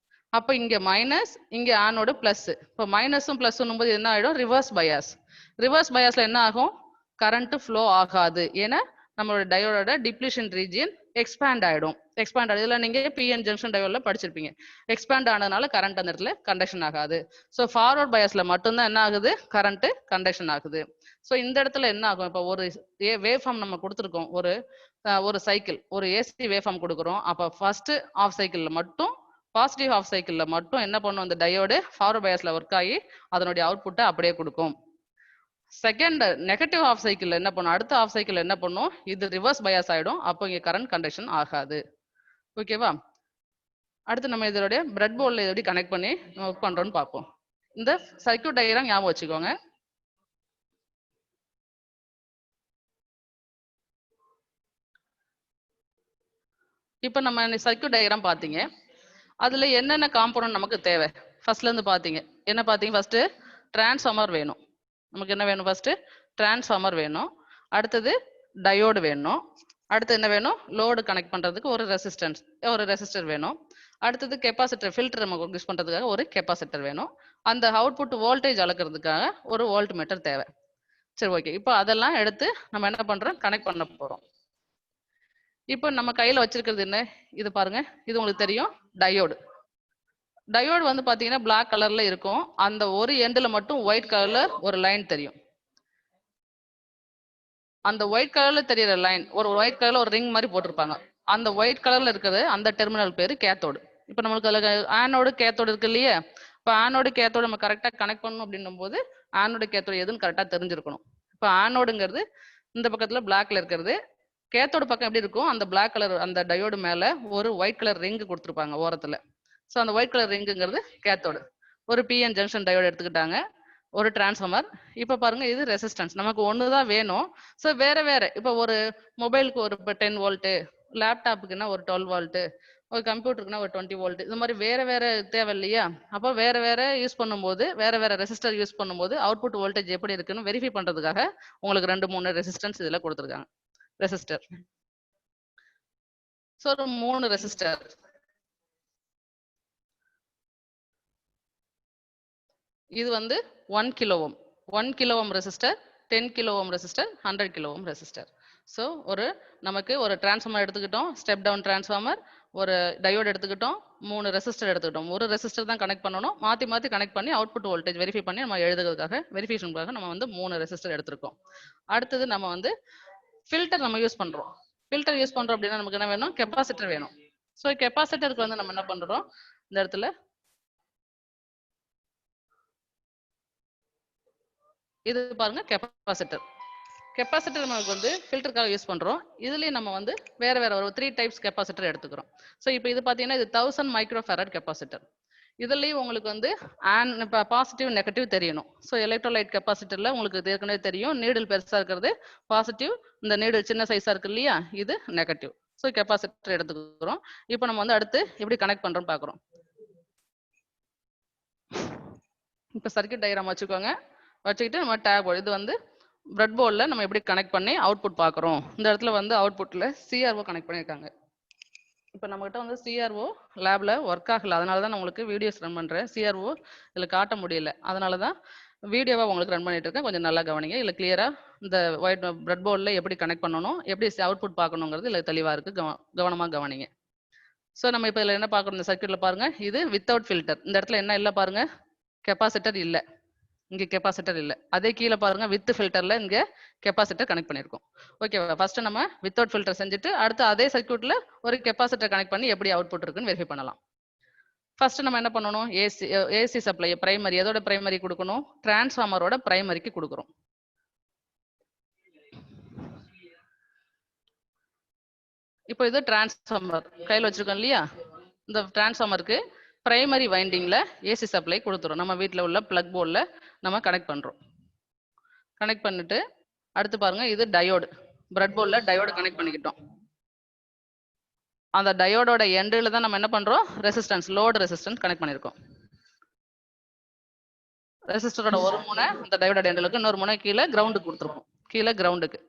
அப்ப இங்க மைனஸ், இங்க ஆனோட பிளஸ். இப்போ மைனஸும் பிளஸும் போது என்ன ஆயிடும், ரிவர்ஸ் பயாஸ். ரிவர்ஸ் பயாஸ்ல என்ன ஆகும், கரண்ட் ஃப்ளோ ஆகாது. ஏன்னா நம்மளோட டயோடோட டிப்ளீஷன் ரீஜியன் எக்ஸ்பேண்ட் ஆயிடும். எக்ஸ்பேண்ட் ஆகுது, இதெல்லாம் நீங்க பிஎன் ஜங்ஷன் டயோட்ல படிச்சிருப்பீங்க. எக்ஸ்பேண்ட் ஆனதுனால கரண்ட் அந்த இடத்துல கண்டக்ஷன் ஆகாது. ஸோ ஃபார்வர்ட் பயாஸ்ல மட்டும்தான் என்ன ஆகுது, கரண்ட் கண்டக்ஷன் ஆகுது. ஸோ இந்த இடத்துல என்ன ஆகும், இப்போ ஒரு வேவ் ஃபார்ம் நம்ம கொடுத்துருக்கோம், ஒரு சைக்கிள், ஒரு ஏசி வேவ் ஃபார்ம் கொடுக்குறோம். அப்போ ஃபர்ஸ்ட் ஆஃப் சைக்கிள்ல மட்டும், பாசிட்டிவ் ஆஃப் சைக்கிள்ல மட்டும் என்ன பண்ணும், அந்த டயோடு ஃபார்வர்ட் பயாஸ்ல ஒர்க் ஆகி அதனுடைய அவுட்புட்டை அப்படியே கொடுக்கும். செகண்ட் நெகட்டிவ் ஆஃப் சைக்கிள் என்ன பண்ணும், அடுத்த ஆஃப் சைக்கிள் என்ன பண்ணும், இது ரிவர்ஸ் பயாஸ் ஆயிடும். அப்போ இங்க கரண்ட் கண்டக்ஷன் ஆகாது. ஓகேவா? அடுத்து நம்ம இதோட பிரெட் போர்ட்ல எப்படி கனெக்ட் பண்ணி ஒர்க் பண்றோம்னு பார்ப்போம். இந்த சர்க்யூட் டயக்ராம் ஞாபகம் வச்சுக்கோங்க. இப்போ நம்ம சர்க்யூட் டயக்ராம் பார்த்தீங்க, அதுல என்னென்ன காம்போனன்ட் நமக்கு தேவை ஃபர்ஸ்ட்ல இருந்து பாத்தீங்க. என்ன பாத்தீங்க, ஃபர்ஸ்ட் டிரான்ஸ்ஃபார்மர் வேணும். நமக்கு என்ன வேணும், ஃபர்ஸ்ட் டிரான்ஸ்ஃபார்மர் வேணும். அடுத்தது டயோடு வேணும். அடுத்து என்ன வேணும், லோடு கனெக்ட் பண்றதுக்கு ஒரு ரெசிஸ்டர் வேணும். அடுத்தது கெப்பாசிட்டர், ஃபில்டர் நம்ம யூஸ் பண்றதுக்காக ஒரு கெப்பாசிட்டர் வேணும். அந்த அவுட்புட் வோல்டேஜ் அளக்கிறதுக்காக ஒரு வோல்ட் மீட்டர் தேவை. சரி, ஓகே. இப்போ அதெல்லாம் எடுத்து நம்ம என்ன பண்றோம், கனெக்ட் பண்ண போறோம். இப்போ நம்ம கையில வச்சிருக்கிறது என்ன, இது பாருங்க, இது உங்களுக்கு தெரியும், டயோடு. டயோடு வந்து பாத்தீங்கன்னா பிளாக் கலர்ல இருக்கும். அந்த ஒரு எண்ட்ல மட்டும் ஒயிட் கலர்ல ஒரு லைன் தெரியும். அந்த ஒயிட் கலர்ல தெரியற லைன், ஒரு ஒயிட் கலர்ல ஒரு ரிங் மாதிரி போட்டிருப்பாங்க. அந்த ஒயிட் கலர்ல இருக்கிறது அந்த டெர்மினல் பேரு கேத்தோடு. இப்போ நம்மளுக்கு அதுல ஆனோடு கேத்தோடு இருக்கு இல்லையா? இப்போ ஆனோடு கேத்தோடு நம்ம கரெக்டா கனெக்ட் பண்ணணும் அப்படின்னும் போது ஆனோடு கேத்தோடு எதுன்னு கரெக்டா தெரிஞ்சிருக்கணும். இப்போ ஆனோடுங்கிறது இந்த பக்கத்துல பிளாக்ல இருக்கிறது, கேத்தோடு பக்கம் எப்படி இருக்கும், அந்த பிளாக் கலர் அந்த டயோடு மேல ஒரு ஒயிட் கலர் ரிங் கொடுத்துருப்பாங்க ஓரத்துல. ஸோ அந்த ஒயிட் கலர் ரிங்குங்கிறது கேத்தோடு. ஒரு பிஎன் ஜங்ஷன் டயோடு எடுத்துக்கிட்டாங்க, ஒரு டிரான்ஸ்ஃபார்மர். இப்போ பாருங்க, இது ரெசிஸ்டன்ஸ் நமக்கு ஒன்று தான் வேணும். ஸோ வேற வேற, இப்போ ஒரு மொபைலுக்கு ஒரு 10 வோல்ட்டு, லேப்டாப்புக்குன்னா ஒரு 12 வோல்ட்டு, ஒரு கம்ப்யூட்டருக்குன்னா ஒரு 20 வோல்ட், இது மாதிரி வேற வேற தேவை இல்லையா? அப்போ வேற வேற யூஸ் பண்ணும்போது, வேற வேற ரெசிஸ்டர் யூஸ் பண்ணும்போது அவுட்புட் வோல்டேஜ் எப்படி இருக்குன்னு வெரிஃபை பண்றதுக்காக உங்களுக்கு 2-3 ரெசிஸ்டன்ஸ் இதுல கொடுத்துருக்காங்க. ரெசிஸ்டர், ஸோ ஒரு 3 ரெசிஸ்டர். இது வந்து 1 kilo ohm, 1 kilo ohm resistor, 10 kilo ohm resistor, 100 kilo ohm resistor. So நமக்கு ஒரு டிரான்ஸ்ஃபார்மர் எடுத்துக்கிட்டோம், ஸ்டெப் டவுன் டிரான்ஸ்ஃபார்மர், ஒரு டயோடு எடுத்துக்கிட்டோம், 3 ரெசிஸ்டர் எடுத்துக்கிட்டோம். ஒரு ரெசிஸ்டர் தான் கனெக்ட் பண்ணணும், மாத்தி மாத்தி கனெக்ட் பண்ணி அவுட்புட் வோல்டேஜ் வெரிஃபை பண்ணி நம்ம எழுதுறதுக்காக, வெரிஃபிகேஷனுக்காக நம்ம வந்து 3 ரெசிஸ்டர் எடுத்திருக்கோம். அடுத்தது நம்ம வந்து ஃபில்டர் நம்ம யூஸ் பண்றோம். ஃபில்டர் யூஸ் பண்றோம் அப்படின்னா நமக்கு என்ன வேணும், கெப்பாசிட்டர் வேணும். ஸோ கெப்பாசிட்டருக்கு வந்து நம்ம என்ன பண்றோம், இந்த இடத்துல இது பாருங்க கெப்பாசிட்டர். கெப்பாசிட்டர் நமக்கு வந்து ஃபில்டருக்காக யூஸ் பண்றோம். இதுலயே நம்ம வந்து வேற வேற ஒரு 3 டைப்ஸ் கெப்பாசிட்டர் எடுத்துக்கிறோம். ஸோ இப்போ இது பாத்தீங்கன்னா இது 1000 மைக்ரோ ஃபெரட் கெப்பாசிட்டர். இதுலயும் உங்களுக்கு வந்து பாசிட்டிவ் நெகட்டிவ் தெரியணும். ஸோ எலக்ட்ரோலைட் கெப்பாசிட்டர்ல உங்களுக்கு ஏற்கனவே தெரியும், நீடில் பெருசா இருக்கிறது பாசிட்டிவ், இந்த நீடில் சின்ன சைஸா இருக்கு இல்லையா, இது நெகட்டிவ். ஸோ கெப்பாசிட்டர் எடுத்துக்கிறோம். இப்போ நம்ம வந்து அடுத்து எப்படி கனெக்ட் பண்றோம் பாக்குறோம். இப்போ சர்க்யூட் டயக்ராம் வச்சுக்கோங்க. வச்சுக்கிட்டு நம்ம டேப், இது வந்து பிரெட் போர்ட்ல நம்ம எப்படி கனெக்ட் பண்ணி அவுட்புட் பார்க்குறோம். இந்த இடத்துல வந்து அவுட்புட்ல சிஆர்ஓ கனெக்ட் பண்ணியிருக்காங்க. இப்போ நம்மகிட்ட வந்து சிஆர்ஓ லேப்ல ஒர்க் ஆகல, அதனால தான் நான் உங்களுக்கு வீடியோஸ் ரன் பண்றேன். சிஆர்ஓ இதில் காட்ட முடியல, அதனால தான் வீடியோவா உங்களுக்கு ரன் பண்ணிட்டு இருக்கேன். கொஞ்சம் நல்லா கவனிங்க. இல்லை கிளியரா இந்த ஒயிட் பிரெட் போர்ட்ல எப்படி கனெக்ட் பண்ணணும், எப்படி அவுட்புட் பார்க்கணுங்கிறது இல்லை தெளிவா இருக்கு, கவனமாக கவனிங்க. ஸோ நம்ம இப்போ இதில் என்ன பார்க்குறோம், இந்த சர்க்யூட்ல பாருங்க, இது வித்தவுட் ஃபில்டர். இந்த இடத்துல என்ன இல்லை பாருங்க, கெப்பாசிட்டர் இல்லை, இங்க கெப்பாசிட்டர் இல்ல. அதே கீழே பாருங்க, வித் ஃபில்டர்ல இங்க கெப்பாசிட்டர் கனெக்ட் பண்ணிருக்கோம். ஓகேவா? ஃபர்ஸ்ட் நம்ம வித்தவுட் ஃபில்டர் செஞ்சுட்டு அடுத்து அதே சர்க்யூட்ல ஒரு கெப்பாசிட்டர் கனெக்ட் பண்ணி எப்படி அவுட்புட் இருக்குன்னு வெரிஃபை பண்ணலாம். ஃபர்ஸ்ட் நம்ம என்ன பண்ணணும், ஏசி சப்ளை பிரைமரி, எதோட பிரைமரி கொடுக்கணும், டிரான்ஸ்ஃபார்மரோட பிரைமரிக்கு கொடுக்குறோம். இப்போ இது டிரான்ஸ்ஃபார்மர் கையில் வச்சிருக்கோம் இல்லையா, இந்த டிரான்ஸ்ஃபார்மருக்கு பிரைமரி வைண்டிங்ல ஏசி சப்ளை கொடுத்துரும். நம்ம வீட்டில் உள்ள பிளக் போர்டில் நம்ம கனெக்ட் பண்றோம். கனெக்ட் பண்ணிட்டு அடுத்து பாருங்க, இது டயோடு. பிரெட் போர்டில் டயோடு கனெக்ட் பண்ணிக்கிட்டோம். அந்த டயோடோட எண்டில் தான் நம்ம என்ன பண்றோம், ரெசிஸ்டன்ஸ், லோடு ரெசிஸ்டன்ஸ் கனெக்ட் பண்ணியிருக்கோம். ரெசிஸ்டரோட ஒரு முனை அந்த டயோட எண்டிலுக்கு, இன்னொரு முனை கீழே கிரவுண்டுக்கு கொடுத்துருப்போம். கீழே கிரவுண்டுக்கு.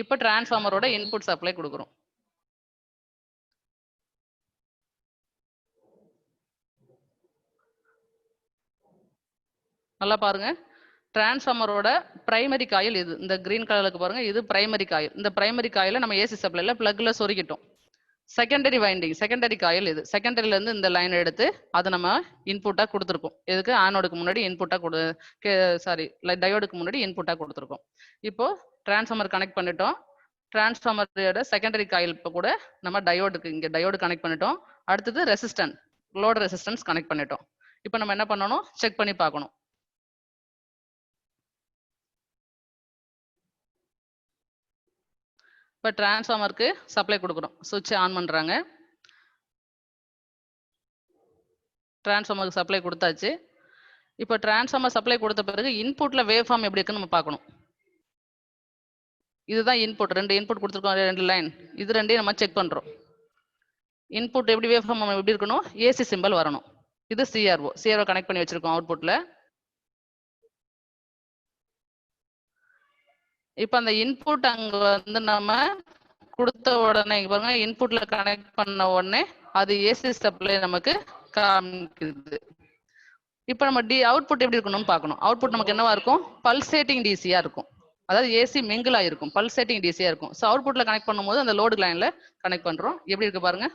இப்போ டிரான்ஸ்ஃபார்மரோட இன்புட் சப்ளை கொடுக்குறோம். நல்லா பாருங்க, டிரான்ஸ்ஃபார்மரோட பிரைமரி காயில் இது. இந்த கிரீன் கலருக்கு பாருங்க, இது பிரைமரி காயில். இந்த பிரைமரி காயில நம்ம ஏசி சப்ளைல பிளக்ல சொருகிட்டோம். செகண்டரி வைண்டிங், செகண்டரி காயில் இது. செகண்டரியில இருந்து இந்த லைன் எடுத்து அதை நம்ம இன்புட்டா கொடுத்துருக்கோம். இதுக்கு ஆனோடுக்கு முன்னாடி இன்புட்டா டயோடுக்கு முன்னாடி இன்புட்டா கொடுத்துருக்கோம். இப்போ டிரான்ஸ்ஃபார்மர் கனெக்ட் பண்ணிட்டோம். டிரான்ஸ்ஃபார்மரோட செகண்டரி காயில் இப்போ கூட நம்ம டயோடுக்கு, இங்க டயோடு கனெக்ட் பண்ணிட்டோம். அடுத்தது ரெசிஸ்டன்ஸ், லோடு ரெசிஸ்டன்ஸ் கனெக்ட் பண்ணிட்டோம். இப்போ நம்ம என்ன பண்ணணும், செக் பண்ணி பார்க்கணும். இப்போ டிரான்ஸ்ஃபார்மருக்கு சப்ளை கொடுக்குறோம். சுவிட்ச் ஆன் பண்றாங்க. டிரான்ஸ்ஃபார்மருக்கு சப்ளை கொடுத்தாச்சு. இப்போ டிரான்ஸ்ஃபார்மர் சப்ளை கொடுத்த பிறகு இன்புட்ல வேவ் ஃபார்ம் எப்படி இருக்குன்னு நம்ம பார்க்கணும். இதுதான் இன்புட். 2 இன்புட் கொடுத்துருக்கோம், 2 லைன். இது ரெண்டையும் நம்ம செக் பண்றோம். இன்புட் எப்படி வேவ் ஃபார்ம் எப்படி இருக்கணும், ஏசி சிம்பல் வரணும். இது சிஆர்ஓ. சிஆர்ஓ கனெக்ட் பண்ணி வச்சிருக்கோம் அவுட்புட்ல. இப்போ அந்த இன்புட் அங்க வந்து நம்ம கொடுத்த உடனே இங்க பாருங்க, இன்புட்ல கனெக்ட் பண்ண உடனே அது ஏசி சப்ளை நமக்கு காமிக்குது. இப்போ நம்ம அவுட்புட் எப்படி இருக்கணும்னு பார்க்கணும். அவுட்புட் நமக்கு என்னவா இருக்கும், பல்சேட்டிங் டிசியா இருக்கும். அதாவது ஏசி மிங்கிள் ஆயிருக்கும், பல்சேட்டிங் டிசியா இருக்கும். ஸோ அவுட்புட்ல கனெக்ட் பண்ணும்போது அந்த லோடு லைன்ல கனெக்ட் பண்றோம். எப்படி இருக்கு பாருங்க.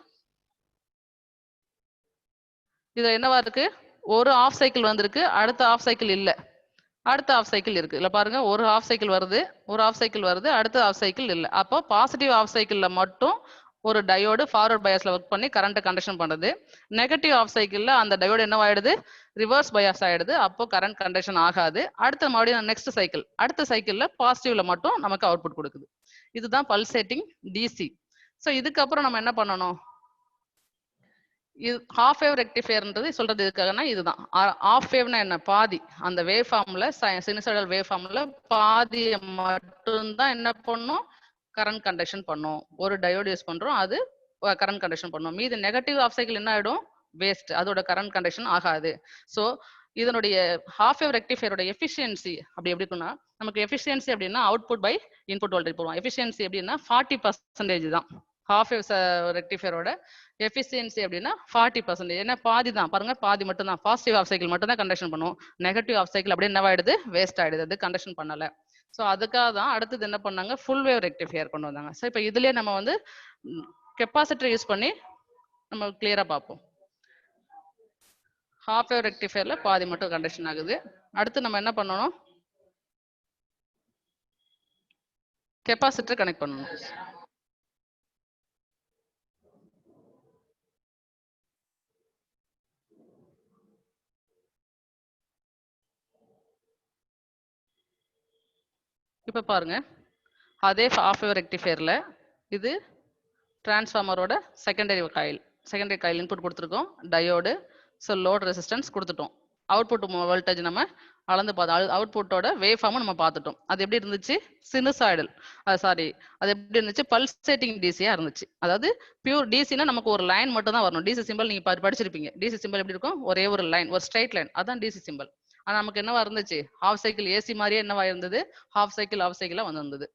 இது என்னவா இருக்கு, ஒரு ஆஃப் சைக்கிள் வந்திருக்கு, அடுத்த ஆஃப் சைக்கிள் இல்ல, அடுத்த ஆஃப் சைக்கிள் இருக்கு. இல்ல பாருங்க, ஒரு ஆஃப் சைக்கிள் வருது, ஒரு ஆஃப் சைக்கிள் வருது, அடுத்த ஆஃப் சைக்கிள் இல்ல. அப்போ பாசிட்டிவ் ஆஃப் சைக்கிள்ல மட்டும் ஒரு டயோடு ஃபார்வர்ட் பயாஸ்ல ஒர்க் பண்ணி கரண்ட் கண்டக்ஷன் பண்ணுது. நெகட்டிவ் ஆஃப் சைக்கிள்ல அந்த டயோடு என்ன ஆயிடுது, ரிவர்ஸ் பயாஸ் ஆயிடுது. அப்போ கரண்ட் கண்டக்ஷன் ஆகாது. அடுத்த மறுபடியும் நெக்ஸ்ட் சைக்கிள், அடுத்த சைக்கிள்ல பாசிட்டிவ்ல மட்டும் நமக்கு அவுட்புட் கொடுக்குது. இதுதான் பல்சேட்டிங் டிசி. ஸோ இதுக்கப்புறம் நம்ம என்ன பண்ணணும், இது ஹாஃப் வேவ் ரெக்டிஃபையர்ன்றது சொல்றது எதுக்காகனா இதுதான். ஆஃப் வேவ்னா என்ன, பாதி. அந்த வேவ் ஃபார்ம்ல, சினுசாய்டல் வேவ் ஃபார்ம்ல பாதியை மட்டும்தான் என்ன பண்ணும், கரண்ட் கண்டக்ஷன் பண்ணும். ஒரு டயோடு யூஸ் பண்றோம், அது கரண்ட் கண்டக்ஷன் பண்ணும். மீது நெகட்டிவ் ஆஃப் சைக்கிள் என்ன ஆயிடும், வேஸ்ட், அதோட கரண்ட் கண்டக்ஷன் ஆகாது. ஸோ இதனுடைய ஹாஃப் வேவ் ரெக்டிஃபையரோட எஃபிஷியன்சி அப்படி எப்படி இருக்குன்னா, நமக்கு எஃபிஷியன்சி அப்படின்னா அவுட்புட் பை இன்புட் வோல்டேஜ் போடுவோம். எஃபிஷியன்சி எப்படின்னா 40% தான். ஹாஃப் வேவ் ரெக்டிஃபையரோட எஃபிஷியன்சி அப்படின்னா 40%. ஏன்னா பாதி தான் பாருங்க, பாதி மட்டும் தான். பாசிட்டிவ் ஆஃப் சைக்கிள் மட்டும் தான் கண்டக்ஷன் பண்ணுவோம். நெகட்டிவ் ஆஃப் சைக்கிள் அப்படியே என்னவாயிடுது, வேஸ்ட் ஆயிடுது, அது கண்டக்ஷன் பண்ணல. ஸோ அதுக்காக தான் அடுத்தது என்ன பண்ணாங்க, ஃபுல் வேவ் ரெக்டிஃபையர் கொண்டு வந்தாங்க. ஸோ இப்போ இதுலயே நம்ம வந்து கெப்பாசிட்டர் யூஸ் பண்ணி நம்ம கிளியரா பார்ப்போம். ஹாஃப் வேவ் ரெக்டிஃபையர்ல பாதி மட்டும் கண்டக்ஷன் ஆகுது. அடுத்து நம்ம என்ன பண்ணணும், கெப்பாசிட்டர் கனெக்ட் பண்ணணும். இப்போ பாருங்க, அதே ஹாஃப் வேவ் ரெக்டிஃபையர்ல இது டிரான்ஸ்ஃபார்மரோட செகண்டரி காயில் இன்புட் கொடுத்துருக்கோம், டயோடு, ஸோ லோட் ரெசிஸ்டன்ஸ் கொடுத்துட்டோம். அவுட்புட் வோல்டேஜ் நம்ம அளந்து பார்த்தோம். அவுட்புட்டோட வேவ் ஃபார்ம் நம்ம பார்த்துட்டோம். அது எப்படி இருந்துச்சு, சினுசாய்டல், அது எப்படி இருந்துச்சு, பல்சேட்டிங் டிசியா இருந்துச்சு. அதாவது பியூர் டிசினா நமக்கு ஒரு லைன் மட்டும் தான் வரணும். டிசி சிம்பிள் நீங்க படிச்சிருப்பீங்க. டிசி சிம்பிள் எப்படி இருக்கும், ஒரே ஒரு லைன், ஒரு ஸ்ட்ரைட் லைன், அதான் டிசி சிம்பிள். ஆனா நமக்கு என்னவா இருந்துச்சு, ஹாஃப் சைக்கிள் ஏசி மாதிரியே என்னவா இருந்தது, ஹாஃப் சைக்கிளா வந்திருந்தது.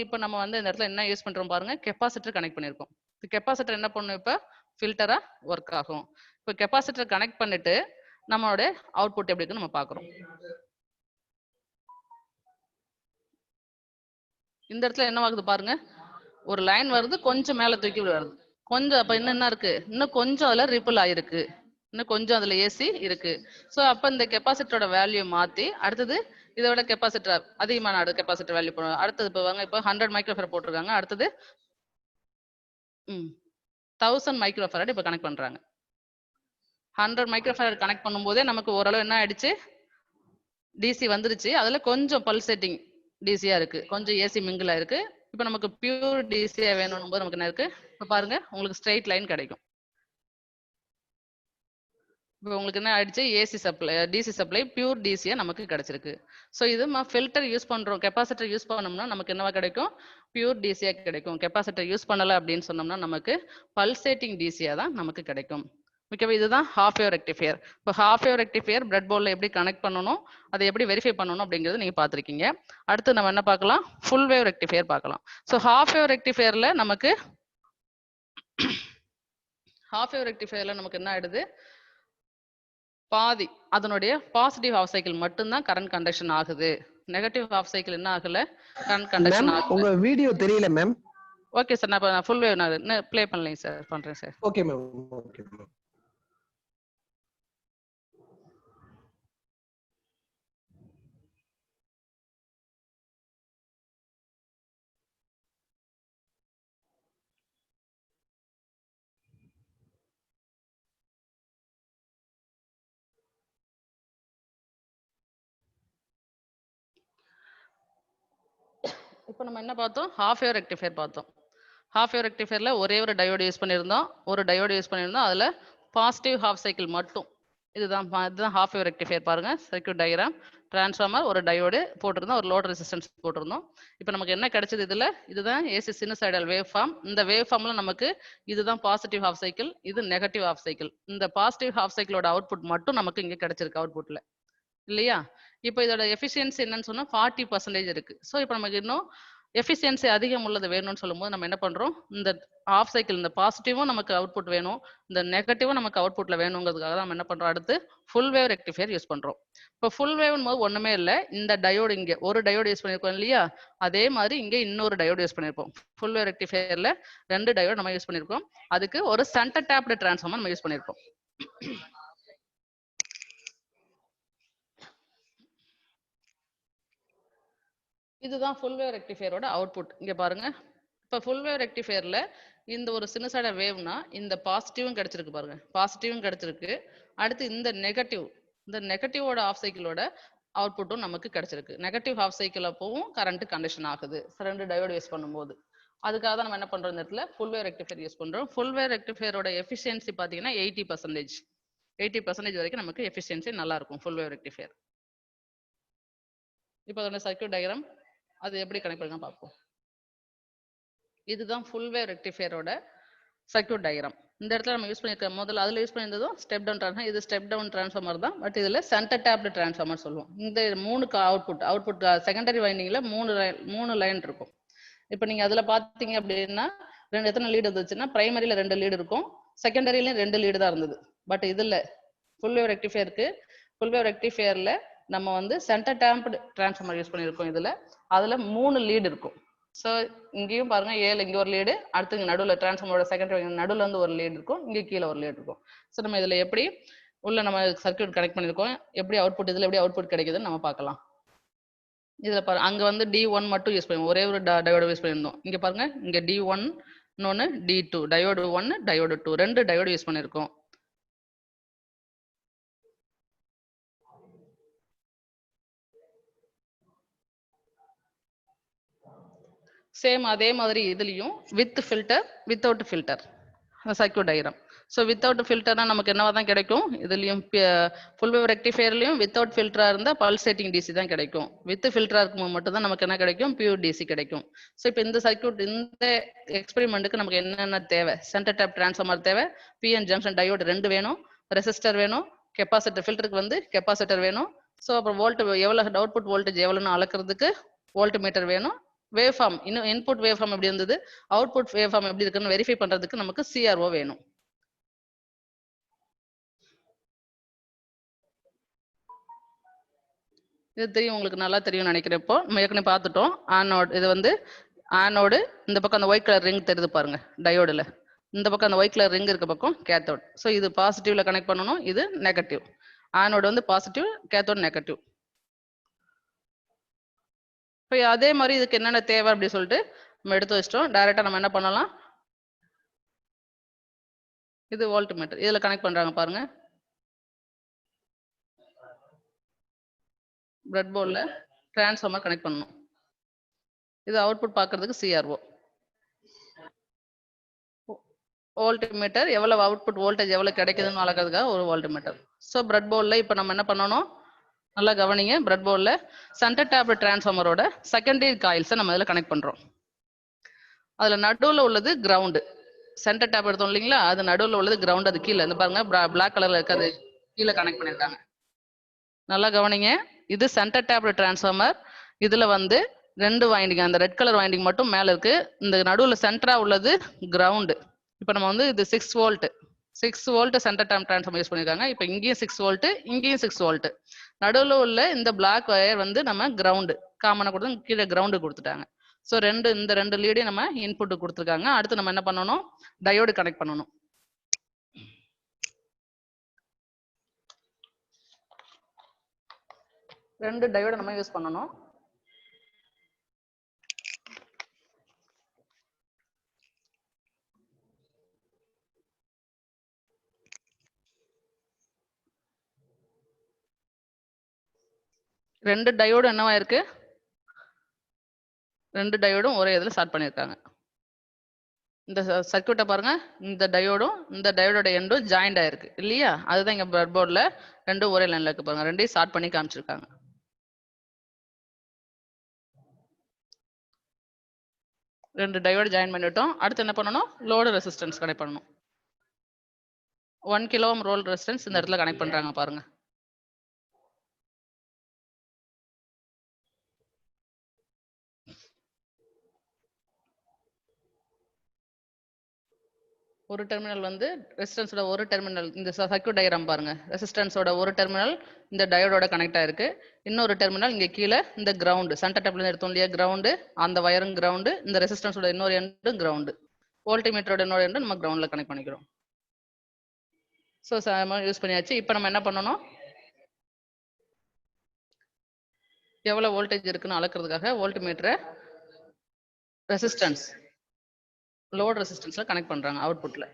இப்போ நம்ம வந்து இந்த இடத்துல என்ன யூஸ் பண்றோம் பாருங்க, கெப்பாசிட்டர் கனெக்ட் பண்ணிருக்கோம். கெப்பாசிட்டர் என்ன பண்ணும், இப்ப ஃபில்டரா ஒர்க் ஆகும். இப்போ கெப்பாசிட்டர் கனெக்ட் பண்ணிட்டு நம்மளோட அவுட்புட் எப்படி இருக்குன்னு நம்ம பாக்குறோம். இந்த இடத்துல என்ன ஆகுது பாருங்க, ஒரு லைன் வருது, கொஞ்சம் மேல தூக்கி வருது, கொஞ்சம். அப்ப என்ன இருக்கு, இன்னும் கொஞ்சம் அதுல ரிப்பிள் ஆயிருக்கு, இன்னும் கொஞ்சம் அதுல ஏசி இருக்கு. ஸோ அப்ப இந்த கெப்பாசிட்டரோட வேல்யூ மாத்தி அடுத்தது இதோட கெப்பாசிட்டர் அதிகமான கெப்பாசிட்டர் வேல்யூ போடுவோம். அடுத்தது இப்போ 100 மைக்ரோஃபரட் போட்டிருக்காங்க, அடுத்தது 1000 மைக்ரோஃபரட் இப்போ கனெக்ட் பண்றாங்க. 100 மைக்ரோஃபரட் கனெக்ட் பண்ணும்போதே நமக்கு ஓரளவு என்ன ஆயிடுச்சு, டிசி வந்துருச்சு. அதுல கொஞ்சம் பல்சேட்டிங் டிசியா இருக்கு, கொஞ்சம் ஏசி மிங்கிளா இருக்கு. இப்போ நமக்கு பியூர் டிசியா வேணும் போது நமக்கு என்ன இருக்கு? இப்போ பாருங்க உங்களுக்கு ஸ்ட்ரெயிட் லைன் கிடைக்கும். இப்போ உங்களுக்கு என்ன ஆயிடுச்சு? AC supply DC supply pure டிசியா நமக்கு கிடைச்சிருக்கு. ஸோ இது நம்ம ஃபில்டர் யூஸ் பண்றோம், கெப்பாசிட்டர் யூஸ் பண்ணோம்னா நமக்கு என்னவா கிடைக்கும்? பியூர் டிசியா கிடைக்கும். கெப்பாசிட்டர் யூஸ் பண்ணல அப்படின்னு சொன்னோம்னா நமக்கு பல்சேட்டிங் டிசியா தான் நமக்கு கிடைக்கும். ஓகேவா? இதுதான் ஹாஃப் வேவ் ரெக்டிஃபையர். இப்போ ஹாஃப் வேவ் ரெக்டிஃபையர் பிரெட் போர்டில் எப்படி கனெக்ட் பண்ணணும், அதை எப்படி வெரிஃபை பண்ணணும் அப்படிங்கிறது நீங்க பார்த்துருக்கீங்க. அடுத்து நம்ம என்ன பார்க்கலாம்? ஃபுல் வேவ் ரெக்டிஃபையர் பார்க்கலாம். ஸோ ஹாஃப் வேவ் ரெக்டிஃபையர்ல நமக்கு நமக்கு என்ன ஆயிடுது? பாதி அதனுடைய பாசிட்டிவ் ஹாஃப் சைக்கிள் மட்டும்தான் கரண்ட் கண்டக்ஷன் ஆகுது. நெகட்டிவ் ஹாஃப் சைக்கிள் என்ன ஆகல? கரண்ட் கண்டக்ஷன் ஆகல. உங்க வீடியோ தெரியல மேம். ஓகே சார், நான் ஃபுல் வேவ் நான் ப்ளே பண்ணலைங்க சார், பண்றேன் sir. Okay ma'am. Okay ma'am. இப்போ நம்ம என்ன பார்த்தோம்? ஹாஃப் வேவ் ரெக்டிஃபையர் பார்த்தோம். ஹாஃப் வேவ் ரெக்டிஃபையர்ல ஒரே ஒரு டயோடு யூஸ் பண்ணியிருந்தோம். அதுல பாசிட்டிவ் ஹாஃப் சைக்கிள் மட்டும். இதுதான் ஹாஃப் வேவ் ரெக்டிஃபையர். பாருங்க சர்க்யூட் டயக்ராம். டிரான்ஸ்ஃபார்மர், ஒரு டயோடு போட்டிருந்தோம், ஒரு லோட் ரெசிஸ்டன்ஸ் போட்டிருந்தோம். இப்போ நமக்கு என்ன கிடைச்சது? இதுதான் ஏசி சினுசாய்டல் வேவ் ஃபார்ம். இந்த வேவ் ஃபார்ம்ல நமக்கு இதுதான் பாசிட்டிவ் ஹாஃப் சைக்கிள், இது நெகட்டிவ் ஹாஃப் சைக்கிள். இந்த பாசிட்டிவ் ஹாஃப் சைக்கிளோட அவுட்புட் மட்டும் நமக்கு இங்க கிடைச்சிருக்கு அவுட்புட்ல, இல்லையா? இப்போ இதோட எஃபிஷியன்சி என்னன்னு சொன்னா 40% இருக்கு. ஸோ இப்போ நமக்கு இன்னும் எஃபிஷியன்சி அதிகம் உள்ளது வேணும்னு சொல்லும்போது நம்ம என்ன பண்றோம்? இந்த ஆஃப் சைக்கிள், இந்த பாசிட்டிவும் நமக்கு அவுட்புட் வேணும், இந்த நெகட்டிவும் நமக்கு அவுட்புட்ல வேணுங்கிறதுக்காக நம்ம என்ன பண்றோம்? அடுத்து ஃபுல் வேவ் ரெக்டிஃபையர் யூஸ் பண்றோம். இப்போ ஃபுல் வேவ்னு போது ஒண்ணுமே இல்லை, இந்த டயோடு இங்க ஒரு டயோடு யூஸ் பண்ணிருக்கோம் இல்லையா? அதே மாதிரி இங்க இன்னொரு டயோடு யூஸ் பண்ணிருப்போம். ஃபுல் வேவ் ரெக்டிஃபையர்ல 2 டயோடு நம்ம யூஸ் பண்ணிருக்கோம். அதுக்கு ஒரு சென்டர் டேப்டு டிரான்ஸ்ஃபார்மர் நம்ம யூஸ் பண்ணிருக்கோம். இதுதான் ஃபுல் வேவ் ரெக்டிஃபையரோட அவுட்புட். இங்க பாருங்க. இப்போ ஃபுல் வேவ் ரெக்டிஃபையர்ல இந்த ஒரு சினுசாய்டல் வேவ்னா இந்த பாசிட்டிவும் கிடைச்சிருக்கு பாருங்க, பாசிட்டிவும் கிடைச்சிருக்கு. அடுத்து இந்த நெகட்டிவோட ஆஃப் சைக்கிளோட அவுட்புட்டும் நமக்கு கிடைச்சிருக்கு. நெகட்டிவ் ஹாஃப் சைக்கிள் அப்பவும் கரண்ட் கண்டிஷன் ஆகுது 2 டயோடு யூஸ் பண்ணும்போது. அதுக்காக தான் நம்ம என்ன பண்றோம்? இந்த இடத்துல ஃபுல் வேவ் ரெக்டிஃபையர் யூஸ் பண்றோம். ஃபுல் வேவ் ரெக்டிஃபையரோட எஃபிஷியன்சி பாத்தீங்கன்னா 80% வரைக்கும் நமக்கு எஃபிஷியன்சி நல்லா இருக்கும் ஃபுல் வேவ் ரெக்டிஃபையர். இப்போ அதோட சர்க்யூட் டயக்ராம் அது எப்படி கனெக்ட் பண்ணலாம் பார்ப்போம். இதுதான் ஃபுல் வேவ் ரெக்டிஃபையரோட சர்க்யூட் டயக்ராம். இந்த இடத்துல நம்ம யூஸ் பண்ணிருக்க முதல்ல அதுல யூஸ் பண்ணியிருந்ததும் ஸ்டெப் டவுன் டிரான்ஸ்ஃபார்மர். இது ஸ்டெப் டவுன் டிரான்ஸ்ஃபார்மர் தான், பட் இதுல சென்டர் டேப்டு டிரான்ஸ்ஃபார்மர் சொல்லுவோம். இந்த 3 அவுட்புட் செகண்டரி வைண்டிங்ல 3 லைன் இருக்கும். இப்போ நீங்க அதுல பாத்தீங்க அப்படின்னா எத்தனை லீடு இருந்துச்சுன்னா, பிரைமரியில 2 லீடு இருக்கும், செகண்டரியில 2 லீடு தான் இருந்தது. பட் இதுல ஃபுல் வேவ் ரெக்டிஃபையர்ல நம்ம வந்து சென்டர் டேப்டு டிரான்ஸ்ஃபார்மர் யூஸ் பண்ணியிருக்கோம். அதுல 3 லீடு இருக்கும். ஸோ இங்கேயும் பாருங்க 7, இங்க ஒரு லீடு, அடுத்து இங்க நடுவில் டிரான்ஸ்ஃபார்மரோட செகண்டரி நடுவில் வந்து ஒரு லீடு இருக்கும், இங்க கீழே ஒரு லீடு இருக்கும். ஸோ நம்ம இதுல எப்படி உள்ள நம்ம சர்க்யூட் கனெக்ட் பண்ணிருக்கோம், எப்படி அவுட்புட் இதுல எப்படி அவுட்புட் கிடைக்குதுன்னு நம்ம பார்க்கலாம். இதுல பாருங்க, அங்க வந்து D1 மட்டும் யூஸ் பண்ணுவோம், ஒரே ஒரு டயோடு யூஸ் பண்ணியிருந்தோம். இங்க பாருங்க, இங்க D1 இன்னொன்னு D2, diode 1 diode 2 2 diode use பண்ணிருக்கோம். சேம் அதே மாதிரி இதுலயும் with filter without filter circuit diagram. So without ஃபில்டர்னா நமக்கு என்னவா தான் கிடைக்கும்? இதுலயும் ஃபுல் வேவ் ரெக்டிஃபையர்லயும் வித்தவுட் ஃபில்டரா இருந்தா பல்சேட்டிங் டிசி தான் கிடைக்கும். வித் ஃபில்டரா இருக்கும்போது மட்டும் தான் நமக்கு என்ன கிடைக்கும்? பியூர் டிசி கிடைக்கும். ஸோ இப்போ இந்த சர்க்யூட், இந்த எக்ஸ்பெரிமெண்ட்டுக்கு நமக்கு என்னென்ன தேவை? சென்டர் டேப் டிரான்ஸ்ஃபார்மர் தேவை, பிஎன் ஜங்ஷன் டயோடு 2 வேணும், ரெசிஸ்டர் வேணும், கெப்பாசிட்டர் ஃபில்டருக்கு வந்து கெப்பாசிட்டர் வேணும். ஸோ அப்புறம் எவ்வளவு அவுட்புட் வோல்டேஜ் எவ்வளோன்னு அளக்கிறதுக்கு வோல்ட் மீட்டர் வேணும். வேவ் ஃபார்ம், இன்னும் இன்புட் வேவ் ஃபார்ம் எப்படி இருந்தது, அவுட்புட் வேவ் ஃபார்ம் எப்படி இருக்குன்னு வெரிஃபை பண்றதுக்கு நமக்கு சிஆர்ஓ வேணும். இது தெரியும், உங்களுக்கு நல்லா தெரியும் நினைக்கிறேன். இப்போ நம்ம ஏற்கனவே பார்த்துட்டோம். ஆனோடு, இது வந்து ஆனோடு, இந்த பக்கம் அந்த ஒயிட் கலர் ரிங் தெரியுது பாருங்க டயோடுல, இந்த பக்கம் அந்த ஒயிட் கலர் ரிங் இருக்க பக்கம் கேத்தோட். ஸோ இது பாசிட்டிவ்ல கனெக்ட் பண்ணணும், இது நெகட்டிவ். ஆனோடு வந்து பாசிட்டிவ், கேத்தோட் நெகட்டிவ். இப்போ அதே மாதிரி இதுக்கு என்னென்ன தேவை அப்படி சொல்லிட்டு நம்ம எடுத்து வச்சிட்டோம். டைரக்டா நம்ம என்ன பண்ணலாம், இது வோல்ட் மீட்டர், இதுல கனெக்ட் பண்றாங்க பாருங்க. பிரெட் போர்டில் டிரான்ஸ்ஃபார்மர் கனெக்ட் பண்ணணும். இது அவுட்புட் பார்க்கறதுக்கு சிஆர்ஓ. வோல்ட்மீட்டர் எவ்வளவு அவுட்புட் வோல்டேஜ் எவ்வளவு கிடைக்குதுன்னு அளக்கிறதுக்காக ஒரு வோல்ட்மீட்டர். ஸோ பிரெட் போர்டில் இப்போ நம்ம என்ன பண்ணணும், நல்லா கவனிங்க. பிரெட் போர்டில் சென்டர் டேப் டிரான்ஸ்ஃபார்மரோட செகண்டரி காயில்ஸை நம்ம இதில் கனெக்ட் பண்ணுறோம். அதில் நடுவில் உள்ளது கிரவுண்டு. சென்டர் டேப் எடுத்தோம் இல்லைங்களா, அது நடுவில் உள்ளது கிரவுண்ட். அது கீழே இந்த பாருங்க பிளாக் கலர்ல இருக்காது, கீழே கனெக்ட் பண்ணியிருக்காங்க. நல்லா கவனிங்க. இது சென்டர் டேப் டிரான்ஸ்ஃபார்மர். இதுல வந்து 2 வைண்டிங், அந்த ரெட் கலர் வைண்டிங் மட்டும் மேல இருக்கு. இந்த நடுவில் சென்டரா உள்ளது கிரவுண்டு. இப்போ நம்ம வந்து இது 6 volt, 6 volt centre tap transformer use பண்ணிருக்காங்க. இப்போ இங்கேயும் 6 வோல்ட், இங்கேயும் 6 வோல்ட். நடுவில் உள்ள இந்த பிளாக் வயர் வந்து நம்ம கிரவுண்டு காமனா கொடுத்து கீழே கிரவுண்டு கொடுத்துட்டாங்க. ஸோ இந்த 2 லீடையும் நம்ம இன்புட் கொடுத்துருக்காங்க. அடுத்து நம்ம என்ன பண்ணணும், டயோடு கனெக்ட் பண்ணணும். ரெண்டு டயோடு நம்ம யூஸ் பண்ணணும். ரெண்டு டயோடும் என்னவா இருக்கு, ரெண்டு டயோடும் ஒரே இதில் ஸ்டார்ட் பண்ணியிருக்காங்க. இந்த சர்க்யூட்டை பாருங்க, இந்த டயோடும் இந்த டயோடோட எண்டும் ஜாயிண்ட் ஆயிருக்கு இல்லையா, அதுதான் இங்க பிரெட் போர்டில் ரெண்டும் ஒரே லைன்ல இருக்கு பாருங்க. ரெண்டையும் ஸ்டார்ட் பண்ணி காமிச்சிருக்காங்க. ரெண்டு டயோடு ஜாயின் பண்ணிட்டோம். அடுத்து என்ன பண்ணணும், லோடு ரெசிஸ்டன்ஸ் கனெக்ட் பண்ணணும். 1 கிலோ ஓம் ரோல் ரெசிஸ்டன்ஸ் இந்த இடத்துல கனெக்ட் பண்றாங்க பாருங்க. ஒரு டெர்மினல் வந்து ரெசிஸ்டன்ஸோட ஒரு டெர்மினல், இந்த சர்க்யூட் டயக்ராம் பாருங்க, ரெசிஸ்டன்ஸோட ஒரு டெர்மினல் இந்த டயோடோட கனெக்ட் ஆயிருக்கு. இன்னொரு டெர்மினல் இங்க கீழே இந்த கிரவுண்டு, சென்டர் டேப்ல எடுத்தோம் இல்லையா கிரவுண்டு, அந்த வயரும் கிரவுண்டு, இந்த ரெசிஸ்டன்ஸோட இன்னொரு எண்டும் கிரவுண்டு, வோல்ட்மீட்டரோட இன்னொரு எண்டு நம்ம கிரவுண்ட்ல கனெக்ட் பண்ணிக்கிறோம். ஸோ யூஸ் பண்ணியாச்சு. இப்போ நம்ம என்ன பண்ணணும், எவ்வளவு வோல்டேஜ் இருக்குன்னு அளக்கிறதுக்காக வோல்ட்மீட்டரை ரெசிஸ்டன்ஸ், லோட் ரெசிஸ்டன்ஸ்ல கனெக்ட் பண்றாங்க. அவுட்புட்ல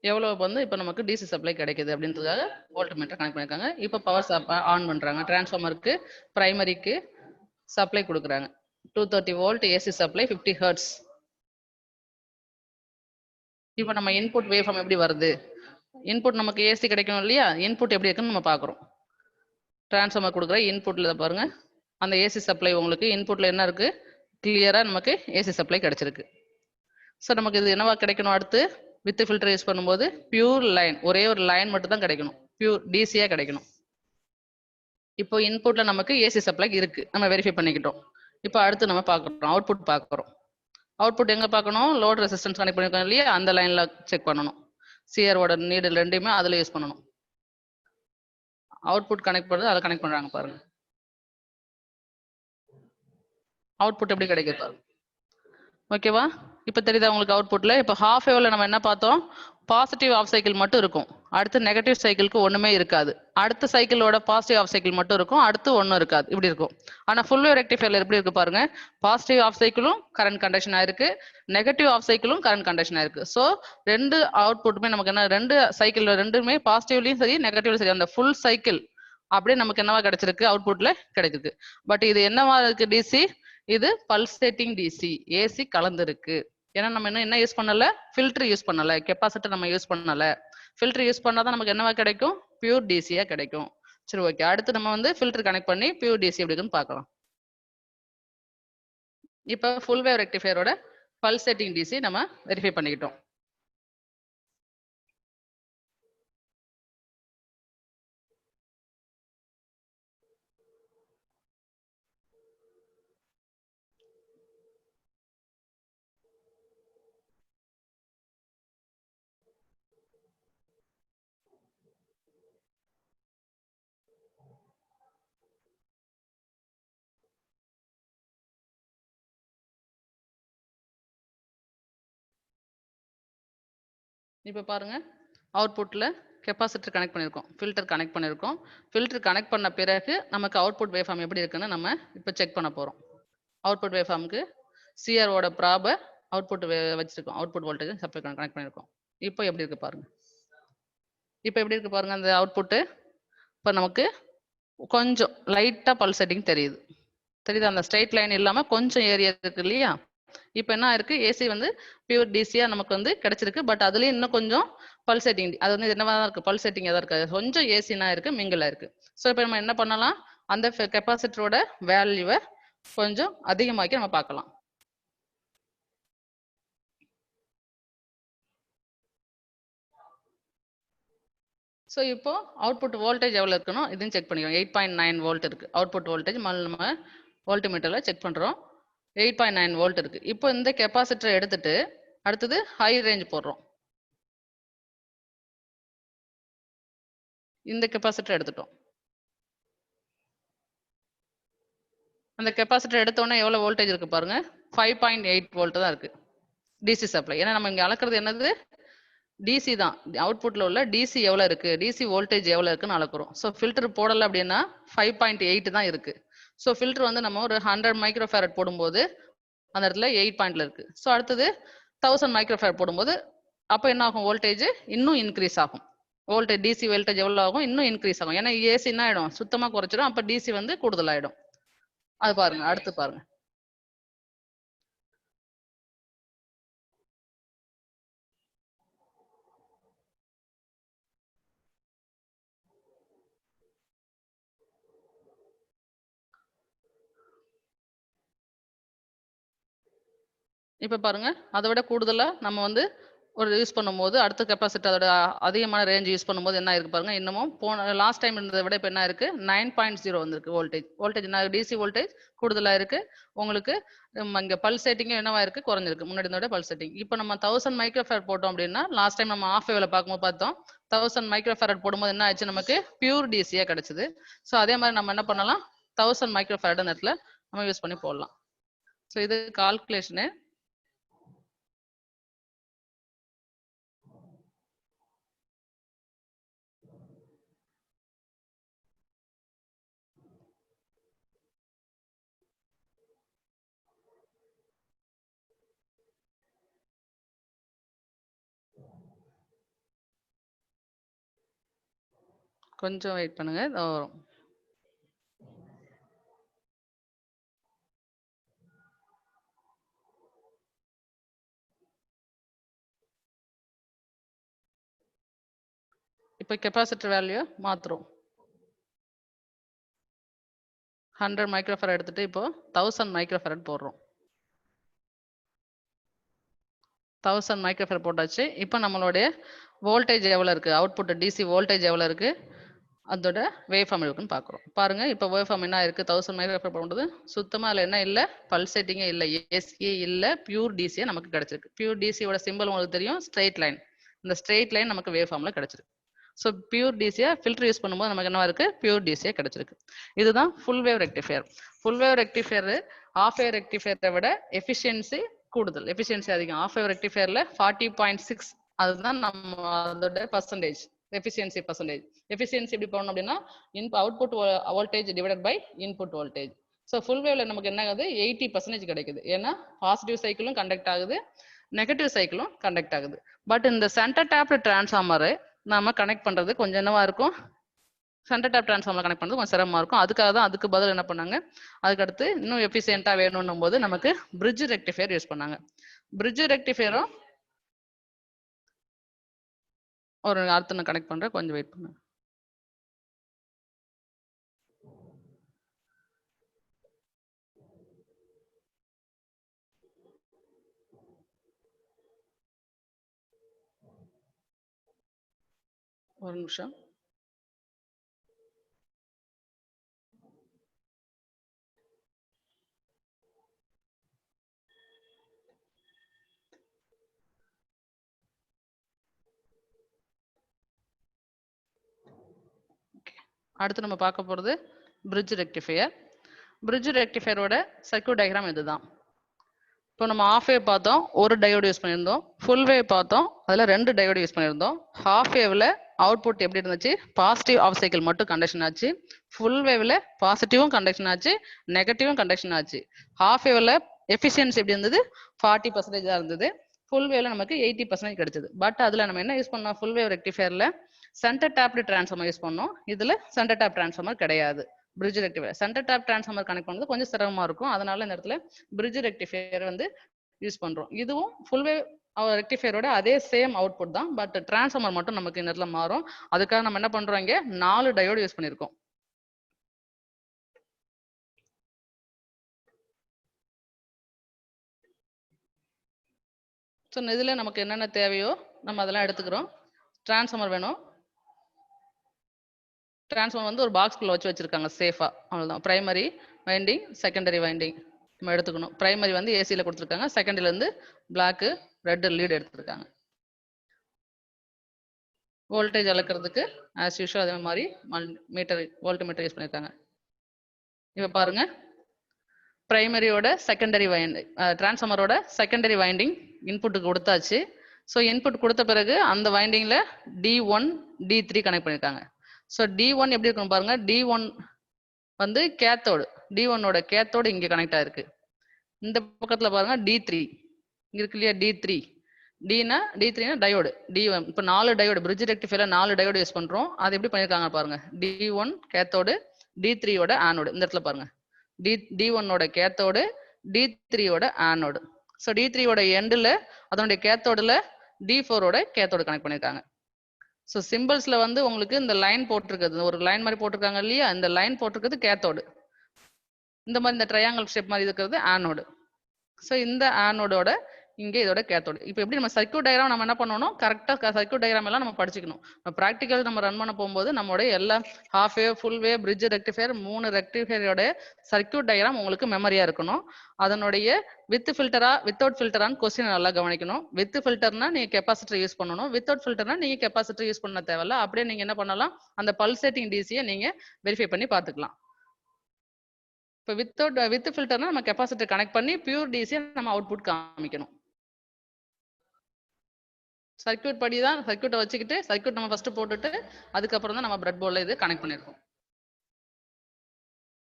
எவ்வளவு வந்து இப்போ நமக்கு டிசி சப்ளை கிடைக்குது அப்படின்றதுக்காக வோல்ட்மீட்டர் கனெக்ட் பண்ணிருக்காங்க. இப்போ பவர் ஆன் பண்றாங்க. டிரான்ஸ்ஃபார்மருக்கு பிரைமரிக்கு சப்ளை கொடுக்குறாங்க. 230 வோல்ட் ஏசி சப்ளை 50 ஹெர்ட்ஸ். இப்போ நம்ம இன்புட் வேவ் ஃபார்ம் எப்படி வருது, இன்புட் நமக்கு ஏசி கிடைக்கும் இல்லையா, இன்புட் எப்படி இருக்குன்னு நம்ம பார்க்குறோம். டிரான்ஸ்ஃபார்மர் கொடுக்குற இன்புட்ல பாருங்க, அந்த ஏசி சப்ளை உங்களுக்கு இன்புட்ல என்ன இருக்கு, கிளியரா நமக்கு ஏசி சப்ளை கிடைச்சிருக்கு. ஸோ நமக்கு இது என்னவா கிடைக்கணும், அடுத்து வித் ஃபில்டர் யூஸ் பண்ணும்போது பியூர் லைன், ஒரே ஒரு லைன் மட்டும் தான் கிடைக்கணும், பியூர் டிசியா கிடைக்கணும். இப்போ இன்புட்ல நமக்கு ஏசி சப்ளை இருக்கு, நம்ம வெரிஃபை பண்ணிக்கிட்டோம். இப்போ அடுத்து நம்ம பார்க்குறோம் அவுட்புட் பார்க்குறோம். அவுட்புட் எங்க பார்க்கணும், லோட் ரெசிஸ்டன்ஸ் கனெக்ட் பண்ணிருக்கோம் இல்லையா, அந்த லைன்ல செக் பண்ணணும். சிஆரோட நீடில் ரெண்டையுமே அதுல யூஸ் பண்ணணும். அவுட்புட் கனெக்ட் பண்ணுறது அதை கனெக்ட் பண்றாங்க பாருங்க. அவுட்புட் எப்படி கிடைக்குது பாருங்க. ஓகேவா, இப்போ தெரியுதா உங்களுக்கு அவுட்புட்ல. இப்போ ஹாஃப் வேவ்ல நம்ம என்ன பார்த்தோம், பாசிட்டிவ் ஆஃப் சைக்கிள் மட்டும் இருக்கும், அடுத்து நெகட்டிவ் சைக்கிளுக்கு ஒண்ணுமே இருக்காது. அடுத்த சைக்கிளோட பாசிட்டிவ் ஆஃப் சைக்கிள் மட்டும் இருக்கும், அடுத்து ஒன்றும் இருக்காது, இப்படி இருக்கும். ஆனா ஃபுல் வேவ் ரெக்டிஃபையர்ல எப்படி இருக்கு பாருங்க, பாசிட்டிவ் ஆஃப் சைக்கிளும் கரண்ட் கண்டிஷன் ஆயிருக்கு, நெகட்டிவ் ஆஃப் சைக்கிளும் கரண்ட் கண்டிஷன் ஆயிருக்கு. ஸோ ரெண்டு அவுட்புட்டுமே நமக்கு என்ன, ரெண்டு சைக்கிள் ரெண்டுமே பாசிட்டிவ்லயும் சரி நெகட்டிவ்லயும் சரி, அந்த ஃபுல் சைக்கிள் அப்படியே நமக்கு என்னவா கிடைச்சிருக்கு, அவுட்புட்ல கிடைச்சிருக்கு. பட் இது என்னவா இருக்கு, டிசி, இது பல்சேட்டிங் டிசி, ஏசி கலந்துருக்கு. ஏன்னா நம்ம என்ன யூஸ் பண்ணல, ஃபில்டர் யூஸ் பண்ணல, கெப்பாசிட்டர் நம்ம யூஸ் பண்ணல. ஃபில்டர் யூஸ் பண்ணாதான் நமக்கு என்னவா கிடைக்கும், பியூர் டிசியா கிடைக்கும். சரி ஓகே, அடுத்து நம்ம வந்து ஃபில்டர் கனெக்ட் பண்ணி பியூர் டிசி எப்படி இருக்குன்னு பார்க்கலாம். இப்போ ஃபுல் வேவ் ரெக்டிஃபையரோட பல்சேட்டிங் டிசி நம்ம வெரிஃபை பண்ணிக்கிட்டோம். இப்போ பாருங்க, அவுட்புட்ல கெப்பாசிட்டர் கனெக்ட் பண்ணியிருக்கோம், ஃபில்டர் கனெக்ட் பண்ணியிருக்கோம். ஃபில்டர் கனெக்ட் பண்ண பிறகு நமக்கு அவுட்புட் வேவ் ஃபார்ம் எப்படி இருக்குன்னு நம்ம இப்போ செக் பண்ண போறோம். அவுட்புட் வேவ் ஃபார்முக்கு சிஆரோட ப்ராபை அவுட்புட் வச்சிருக்கோம், அவுட்புட் வோல்டேஜ் சப்ளை கனெக்ட் பண்ணியிருக்கோம். இப்போ எப்படி இருக்கு பாருங்க, இப்போ எப்படி இருக்கு பாருங்க அந்த அவுட்புட்டு. இப்போ நமக்கு கொஞ்சம் லைட்டா பல்சேட்டிங் தெரியுது. தெரியுதா? அந்த ஸ்ட்ரைட் லைன் இல்லாம கொஞ்சம் ஏரியா இருக்கு இல்லையா? இப்போ என்ன இருக்கு, ஏசி வந்து பியூர் டிசியா நமக்கு வந்து கிடைச்சிருக்கு. பட் அதுலயும் இன்னும் கொஞ்சம் பல்சேட்டிங், அது வந்து என்னவா தான் இருக்கு, பல்சேட்டிங் தான் இருக்கு, கொஞ்சம் ஏசினா இருக்கு, மிங்கிளா இருக்கு. ஸோ இப்போ நம்ம என்ன பண்ணலாம், அந்த கெப்பாசிட்டரோட வேல்யூவை கொஞ்சம் அதிகமாக்கி நம்ம பார்க்கலாம். ஸோ இப்போ அவுட்புட் வோல்டேஜ் எவ்வளோ இருக்கணும் இதுன்னு செக் பண்ணிக்கிறோம். 8.9 வோல்ட் இருக்கு அவுட்புட் வோல்டேஜ். நம்ம வோல்ட்மீட்டர்ல செக் பண்றோம். 8.9 வோல்ட் இருக்கு. இப்போ இந்த கெப்பாசிட்டர் எடுத்துட்டு அடுத்தது ஹை ரேஞ்ச் போடுறோம். இந்த கெப்பாசிட்டர் எடுத்துட்டோம். அந்த கெப்பாசிட்டர் எடுத்தோன்னே எவ்வளோ வோல்டேஜ் இருக்கு பாருங்க, 5.8 வோல்ட் தான் இருக்கு டிசி சப்ளை. ஏன்னா நம்ம இங்க அளக்குறது என்னது, டிசி தான். அவுட்புட்ல உள்ள டிசி எவ்வளோ இருக்கு, டிசி வோல்டேஜ் எவ்வளோ இருக்குன்னு அளக்குறோம். ஸோ ஃபில்டர் போடலை அப்படின்னா 5.8 தான் இருக்கு. ஸோ ஃபில்டர் வந்து நம்ம ஒரு 100 மைக்ரோஃபேரட் போடும்போது அந்த இடத்துல 8 பாயிண்ட்ல இருக்கு. ஸோ அடுத்தது 1000 மைக்ரோஃபேரட் போடும்போது அப்போ என்ன ஆகும், வோல்டேஜ் இன்னும் இன்க்ரீஸ் ஆகும். வோல்டேஜ் டிசி வோல்டேஜ் எவ்வளோ ஆகும், இன்னும் இன்க்ரீஸ் ஆகும். ஏன்னா ஏசி என்ன ஆயிடும், சுத்தமாக குறைச்சிடும். அப்போ டிசி வந்து கூடுதலாயிடும். அது பாருங்க, அடுத்து பாருங்க. இப்போ பாருங்க, அதை விட கூடுதலா நம்ம வந்து ஒரு யூஸ் பண்ணும்போது அடுத்த கெப்பாசிட்டி அதோட அதிகமான ரேஞ்ச் யூஸ் பண்ணும்போது என்ன இருக்கு பாருங்க, இன்னமும் போன லாஸ்ட் டைம் இருந்ததை விட இப்போ என்ன இருக்கு, 9.0 வந்திருக்கு வோல்டேஜ். வோல்டேஜ் என்ன, டிசி வோல்டேஜ் கூடுதலா இருக்கு. உங்களுக்கு இங்க பல்சேட்டிங்கும் என்னவா இருக்கு, குறைஞ்சிருக்கு. முன்னாடி இருந்தோட பல்சேட்டிங். இப்போ நம்ம 1000 மைக்ரோஃபேரட் போட்டோம் அப்படின்னா, லாஸ்ட் டைம் நம்ம ஆஃப் வேவ்ல பார்க்கும்போது பார்த்தோம், 1000 மைக்ரோஃபேரட் போடும்போது என்ன ஆச்சு, நமக்கு பியூர் டிசியா கிடைச்சது. ஸோ அதே மாதிரி நம்ம என்ன பண்ணலாம், 1000 மைக்ரோஃபேரட் இடத்துல நம்ம யூஸ் பண்ணி போடலாம். ஸோ இது கால்குலேஷனு. கொஞ்சம் வெயிட் பண்ணுங்க, இதோ வரும். இப்போ கெப்பாசிட்டர் வேல்யூ மாத்துறோம். 100 மைக்ரோஃபேரட் எடுத்துட்டு இப்போ 1000 மைக்ரோஃபேரட் போடுறோம். 1000 மைக்ரோஃபேரட் போட்டாச்சு. இப்போ நம்மளுடைய வோல்டேஜ் எவ்வளோ இருக்கு, அவுட்புட் டிசி வோல்டேஜ் எவ்வளோ இருக்கு, அதோட வேவ் ஃபார்ம் இருக்குன்னு பார்க்குறோம். பாருங்க, இப்போ வேவ் ஃபார்ம் என்ன இருக்கு, 1000 மைக்ரோஃபேரட் போடும்போது சுத்தமாக அதில் என்ன இல்லை, பல்சேட்டிங்கே இல்லை, ஏசியே இல்லை, பியூர் டிசியே நமக்கு கிடைச்சிருக்கு. பியூர் டிசியோட சிம்பிள் உங்களுக்கு தெரியும், ஸ்ட்ரெயிட் லைன். இந்த ஸ்ட்ரெயிட் லைன் நமக்கு வேவ் ஃபார்ம்ல கிடைச்சிருக்கு. ஸோ பியூர் டிசியா ஃபில்டர் யூஸ் பண்ணும்போது நமக்கு என்ன இருக்கு, பியூர் டிசியா கிடைச்சிருக்கு. இதுதான் full wave rectifier. Full wave rectifier half wave ரெக்டிஃபையரை விட எஃபிஷியன்சி கூடுதல், எஃபிஷியன்சி அதிகம். ஆஃப் வேவ் ரெக்டிஃபையர்ல 40.6, அதுதான் நம்ம அதோட பர்சன்டேஜ், எஃபிஷியன்சி பர்சன்டேஜ். எஃபிஷியன்சி எப்படி போகணும் அப்படின்னா, output voltage divided by input voltage. So full வேவ்ல நமக்கு என்ன ஆகுது, 80% கிடைக்குது. ஏன்னா பாசிட்டிவ் சைக்கிளும் கண்டக்ட் ஆகுது, நெகட்டிவ் சைக்கிளும் கண்டக்ட் ஆகுது. பட் இந்த சென்டர் டேப்டு டிரான்ஸ்ஃபார்மரை நாம கனெக்ட் பண்றது கொஞ்சம் என்னவா இருக்கும், சென்டர் டேப் டிரான்ஸ்ஃபார்மர் கனெக்ட் பண்றது கொஞ்சம் சிரமமா இருக்கும். அதுக்காக தான் அதுக்கு பதில் என்ன பண்ணாங்க, அதுக்கடுத்து இன்னும் எஃபிஷியன்ட்டா வேணும்னும் போது நமக்கு பிரிட்ஜ் ரெக்டிஃபையர் யூஸ் பண்ணாங்க. பிரிட்ஜ் ரெக்டிஃபையரும் ஒரு அடுத்து நான் கனெக்ட் பண்றேன், கொஞ்சம் வெயிட் பண்ணுங்க. ஒரு நிமிஷம். அடுத்து நம்ம பார்க்க போறது பிரிட்ஜ் ரெக்டிஃபையர். பிரிட்ஜ் ரெக்டிஃபையரோட சர்க்யூட் டயக்ராம் இதுதான். இப்போ நம்ம ஆஃப் வேவ் பார்த்தோம், ஒரு டயோடு யூஸ் பண்ணியிருந்தோம். ஃபுல் வேவ் பார்த்தோம், அதில் 2 டயோடு யூஸ் பண்ணியிருந்தோம். ஹாஃப் வேவ்ல அவுட்புட் எப்படி இருந்துச்சு, பாசிட்டிவ் ஆஃப் சைக்கிள் மட்டும் கண்டக்ஷன் ஆச்சு. ஃபுல் வேவ்ல பாசிட்டிவும் கண்டக்ஷன் ஆச்சு, நெகட்டிவும் கண்டக்ஷன் ஆச்சு. ஹாஃப் வேவ்ல எஃபிஷியன்சி எப்படி இருந்தது, 40% இருந்தது. ஃபுல் வேவ்ல நமக்கு 80% கிடைச்சது. பட் அதில் நம்ம என்ன யூஸ் பண்ணோம், ஃபுல் வேவ் ரெக்டிஃபையர்ல சென்டர் டேப்டு டிரான்ஸ்ஃபார்மர் யூஸ் பண்ணோம். இதில் சென்டர் டேப் டிரான்ஸ்ஃபார்மர் கிடையாது. Bridge rectifier. Centre tap transformer connect பண்ணுறது கொஞ்சம் சிரமமா இருக்கும். அதனால இந்த இடத்துல பிரிட்ஜ் ரெக்டிஃபையர் வந்து யூஸ் பண்றோம். இதுவும் ஃபுல் வேவ் ரெக்டிஃபையரோட அதே சேம் அவுட்புட் தான். பட் டிரான்ஸ்ஃபார்மர் மட்டும் நமக்கு இந்த இடத்துல மாறும். அதுக்காக நம்ம என்ன பண்றோம், இங்க 4 டயோடு யூஸ் பண்ணியிருக்கோம். ஸோ இதுல நமக்கு என்னென்ன தேவையோ நம்ம அதெல்லாம் எடுத்துக்கிறோம். டிரான்ஸ்ஃபார்மர் வேணும். டிரான்ஸ்ஃபார்மர் வந்து ஒரு பாக்ஸ்குள்ள வச்சிருக்காங்க சேஃபா. அவ்வளவுதான். பிரைமரி வைண்டிங், செகண்டரி வைண்டிங் நம்ம எடுத்துக்கணும். பிரைமரி வந்து ஏசியில் கொடுத்துருக்காங்க, செகண்டரியில இருந்து பிளாக் ரெட் லீட் எடுத்துருக்காங்க. வோல்டேஜ் அளக்கிறதுக்கு ஆஸ் யூஷுவல் அதே மாதிரி மீட்டர் வோல்ட் மீட்டர் யூஸ் பண்ணியிருக்காங்க. இப்போ பாருங்க, பிரைமரியோட செகண்டரி வைண்டிங், டிரான்ஸ்ஃபார்மரோட செகண்டரி வைண்டிங் இன்புட்டுக்கு கொடுத்தாச்சு. ஸோ இன்புட் கொடுத்த பிறகு அந்த வைண்டிங்ல D1 D3 கனெக்ட் பண்ணியிருக்காங்க. ஸோ D1 எப்படி இருக்கும் பாருங்க, D1 வந்து கேத்தோடு, D1ஓட கேத்தோடு இங்கே கனெக்ட் ஆயிருக்கு. இந்த பக்கத்துல பாருங்க D3 இருக்கு இல்லையா, D3 Dனா D3னா டயோடு D1. இப்போ 4 டயோடு பிரிட்ஜ் ரெக்டிஃபையர்ல 4 டயோடு யூஸ் பண்றோம். அது எப்படி பண்ணிருக்காங்க பாருங்க, D1 கேத்தோடு, D3ஓட ஆனோடு. இந்த இடத்துல பாருங்க, D1ஓட கேத்தோடு, D3ஓட ஆனோடு. ஸோ D3ஓட எண்டில் அதனுடைய கேத்தோடுல D4ஓட கேத்தோடு கனெக்ட் பண்ணிருக்காங்க. ஸோ சிம்பிள்ஸ்ல வந்து உங்களுக்கு இந்த லைன் போட்டிருக்குது, ஒரு லைன் மாதிரி போட்டிருக்காங்க இல்லையா, இந்த லைன் போட்டிருக்கிறது கேத்தோடு. இந்த மாதிரி இந்த ட்ரையாங்கிள் ஷேப் மாதிரி இருக்கிறது ஆனோடு. ஸோ இந்த ஆனோடோட இங்கே இதோட கேத்தோடு. இப்போ எப்படி நம்ம சர்க்யூட் டயக்ராம் நம்ம என்ன பண்ணணும், கரெக்டாக சர்க்யூட் டயக்ராம் எல்லாம் நம்ம படிச்சுக்கணும். ப்ராக்டிக்கல் நம்ம ரன் பண்ண போகும்போது நம்மளுடைய எல்லா half wave, full wave, bridge rectifier 3 ரெக்டிஃபையரோட சர்க்யூட் டயக்ராம் உங்களுக்கு மெமரியா இருக்கணும். அதனுடைய வித் ஃபில்டரா வித்தவுட் ஃபில்டரான்னு கொஸ்டின் நல்லா கவனிக்கணும். வித் ஃபில்டர்னா நீங்க கெப்பாசிட்டர் யூஸ் பண்ணணும். வித்தவுட் ஃபில்டர்னா நீங்க கெப்பாசிட்டர் யூஸ் பண்ண தேவையில்ல. அப்படியே நீங்க என்ன பண்ணலாம், அந்த பல்சேட்டிங் டிசியை நீங்க வெரிஃபை பண்ணி பார்த்துக்கலாம். இப்போ வித் ஃபில்டர்னா நம்ம கெப்பாசிட்டர் கனெக்ட் பண்ணி பியூர் டிசியை நம்ம அவுட்புட் காமிக்கணும். சர்க்யூட் படி தான், சர்க்யூட்டை வச்சுக்கிட்டு சர்க்யூட் நம்ம ஃபர்ஸ்ட் போட்டுட்டு அதுக்கப்புறம் தான் நம்ம பிரெட் போர்டில் இது கனெக்ட் பண்ணியிருக்கோம்.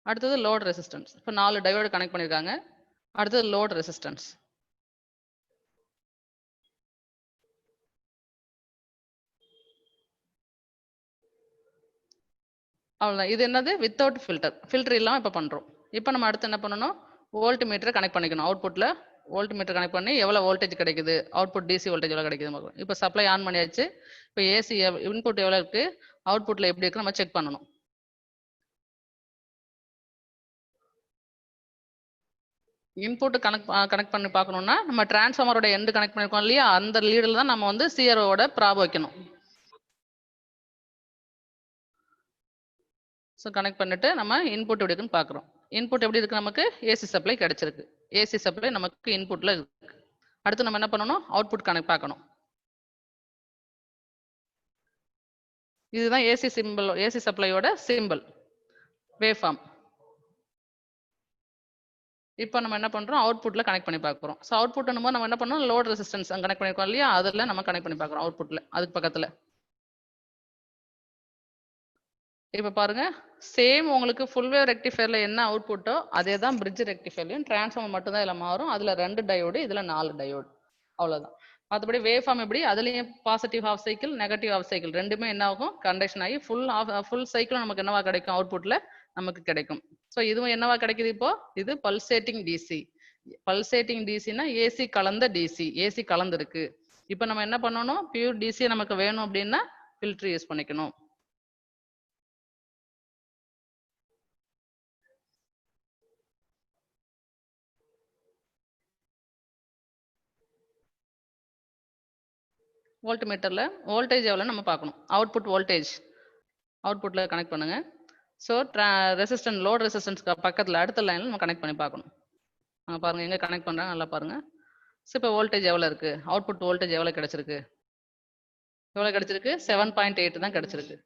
அடுத்தது லோட் ரெசிஸ்டன்ஸ். இப்போ 4 டயோடு கனெக்ட் பண்ணியிருக்காங்க. அடுத்தது லோட் ரெசிஸ்டன்ஸ். அவ்வளோதான். இது என்னது, வித்தவுட் ஃபில்டர், ஃபில்டர் இல்லாமல் இப்போ பண்ணுறோம். இப்போ நம்ம அடுத்து என்ன பண்ணணும், வோல்ட் மீட்டரை கனெக்ட் பண்ணிக்கணும். அவுட்புட்டில் வோல்ட் மீட்டர் கனெக்ட் பண்ணி எவ்வளோ வோல்டேஜ் கிடைக்குது, அவுட்புட் டிசி வோல்டேஜ் எவ்வளோ கிடைக்குது பார்க்கணும். இப்போ சப்ளை ஆன் பண்ணியாச்சு. இப்போ ஏசி இன்புட் எவ்வளோ இருக்கு, அவுட்புட்டில் எப்படி இருக்கு நம்ம செக் பண்ணணும். இன்புட் கனெக்ட் பண்ணி பார்க்கணும்னா நம்ம டிரான்ஸ்ஃபார்மரோட எண்டு கனெக்ட் பண்ணிருக்கோம் இல்லையா, அந்த லீடில் தான் நம்ம வந்து சிஆர்ஓட ப்ராப் வைக்கணும். ஸோ கனெக்ட் பண்ணிட்டு நம்ம இன்புட் எப்படி இருக்குன்னு பார்க்குறோம். இன்புட் எப்படி இருக்கு, நமக்கு ஏசி சப்ளை கிடைச்சிருக்கு. ஏசி சப்ளை நமக்கு இன்புட்ல இருக்கு. அடுத்து நம்ம என்ன பண்ணணும், அவுட்புட் கனெக்ட் பார்க்கணும். இதுதான் ஏசி சிம்பிள், ஏசி சப்ளையோட சிம்பிள் வேவ் ஃபார்ம். இப்போ நம்ம என்ன பண்றோம், அவுட்புட்ல கனெக்ட் பண்ணி பார்க்குறோம். ஸோ அவுட்புட் நம்ம என்ன பண்ணோம், லோட் ரெசிஸ்டன்ஸ் கனெக்ட் பண்ணிருக்கோம் இல்லையா, அதில் நம்ம கனெக்ட் பண்ணி பார்க்குறோம் அவுட்புட்ல, அதுக்கு பக்கத்துல. இப்போ பாருங்க, சேம் உங்களுக்கு ஃபுல் வேவ் ரெக்டிஃபையர்ல என்ன அவுட்புட்டோ அதே தான் பிரிட்ஜ் ரெக்டிஃபையர்லையும். டிரான்ஸ்ஃபார்மர் மட்டும் தான் இதில் மாறும். அதில் 2 டயோடு, இதில் 4 டயோடு, அவ்வளோதான். மற்றபடி வேவ் ஃபார்ம் எப்படி, அதுலேயும் positive half cycle, negative half cycle ரெண்டுமே என்ன ஆகும், கண்டக்ஷன் ஆகி ஃபுல் சைக்கிளும் நமக்கு என்னவா கிடைக்கும், அவுட்புட்ல நமக்கு கிடைக்கும். ஸோ இதுவும் என்னவா கிடைக்குது, இப்போ இது பல்சேட்டிங் டிசி. பல்சேட்டிங் டிசினா ஏசி கலந்த டிசி, ஏசி கலந்துருக்கு. இப்போ நம்ம என்ன பண்ணணும், பியூர் டிசி நமக்கு வேணும் அப்படின்னா ஃபில்டர் யூஸ் பண்ணிக்கணும். வோல்ட் மீட்டர்ல வோல்டேஜ் எவ்வளோன்னு நம்ம பார்க்கணும். அவுட்புட் வோல்டேஜ் அவுட்புட்ல கனெக்ட் பண்ணுங்க. ஸோ ரெசிஸ்டன்ஸ், லோட் ரெசிஸ்டன்ஸ்க்கு பக்கத்தில் அடுத்த லைனில் நம்ம கனெக்ட் பண்ணி பார்க்கணும். பாருங்க எங்கே கனெக்ட் பண்ணுறாங்க, நல்லா பாருங்க. ஸோ இப்போ வோல்டேஜ் எவ்வளோ இருக்கு, அவுட்புட் வோல்டேஜ் எவ்வளோ கிடைச்சிருக்கு, 7.8 தான் கிடைச்சிருக்கு.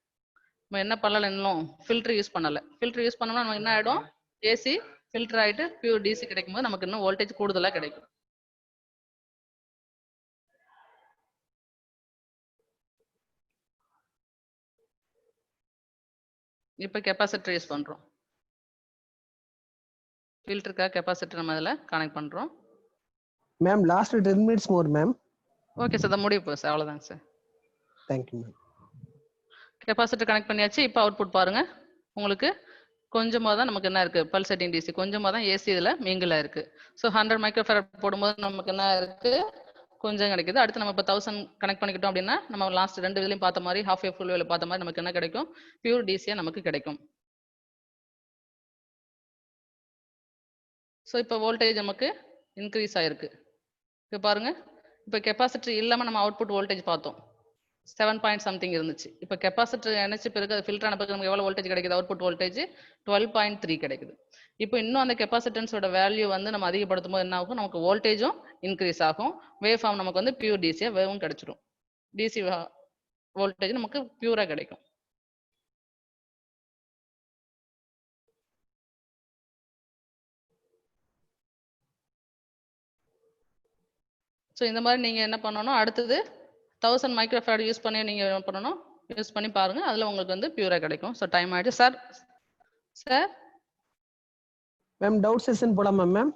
நம்ம என்ன பண்ணல, இன்னும் ஃபில்டர் யூஸ் பண்ணல. ஃபில்டர் யூஸ் பண்ணோம்னா நம்ம என்ன ஆகிடும், ஏசி ஃபில்டர் ஆகிட்டு பியூர் டிசி கிடைக்கும் போது நமக்கு இன்னும் வோல்டேஜ் கூடுதலாக கிடைக்கும். இப்போ கெப்பாசிட்டர் யூஸ் பண்றோம். ஃபில்டருக்காக கெப்பாசிட்டர் நம்ம அதில் கனெக்ட் பண்றோம். Ma'am last 10 minutes more ma'am. Okay sir, முடிவு போகுது சார், அவ்வளோதாங்க sir. Thank you ma'am. Capacitor connect பண்ணியாச்சு. இப்போ அவுட்புட் பாருங்க, உங்களுக்கு கொஞ்சமா தான் நமக்கு என்ன இருக்கு பல்சேட்டிங் டிசி, கொஞ்சமா தான் ஏசி இதுல மிங்கில் இருக்கு. ஸோ 100 மைக்ரோஃபாரட் போடும்போது நமக்கு என்ன இருக்கு கொஞ்சம் கிடைக்குது. அடுத்து நம்ம இப்போ 1000 கனெக்ட் பண்ணிக்கிட்டோம் அப்படின்னா நம்ம லாஸ்ட் 2 இதுலையும் பார்த்த மாதிரி ஹாஃப் வேவ் ஃபுல் வேவ்ல பார்த்த மாதிரி நமக்கு என்ன கிடைக்கும் பியூர் டிசியா நமக்கு கிடைக்கும். ஸோ இப்போ வோல்டேஜ் நமக்கு இன்க்ரீஸ் ஆயிருக்கு. இப்போ பாருங்க, இப்போ கெப்பாசிட்டர் இல்லாமல் நம்ம அவுட்புட் வோல்டேஜ் பார்த்தோம் 7 பாயிண்ட் சம்திங் இருந்துச்சு. இப்போ கெப்பாசிட்டர் இணைச்ச பிறகு அது ஃபில்டர் ஆன பிறகு நமக்கு எவ்வளோ வோல்டேஜ் கிடைக்குது அவுட்புட் வோல்டேஜ் 12.3 கிடைக்குது. இப்போ இன்னும் அந்த கெப்பாசிட்டன்ஸோட வேல்யூ வந்து நம்ம அதிகப்படுத்தும் போது என்ன ஆகும் நமக்கு வோல்டேஜும் இன்க்ரீஸ் ஆகும். வேவ் ஃபார்ம் நமக்கு வந்து பியூர் டிசியா வேவும் கிடைச்சிடும். டிசி வோல்டேஜ் நமக்கு பியூரா கிடைக்கும். ஸோ இந்த மாதிரி நீங்க என்ன பண்ணணும், அடுத்தது 1000 மைக்ரோஃபாரட் யூஸ் பண்ணி நீங்க என்ன பண்ணணும், யூஸ் பண்ணி பாருங்க. அதுல உங்களுக்கு வந்து பியூரா கிடைக்கும். ஸோ டைம் ஆயிடுச்சு sir. Sir ma'am doubt session போலாமா மேம்?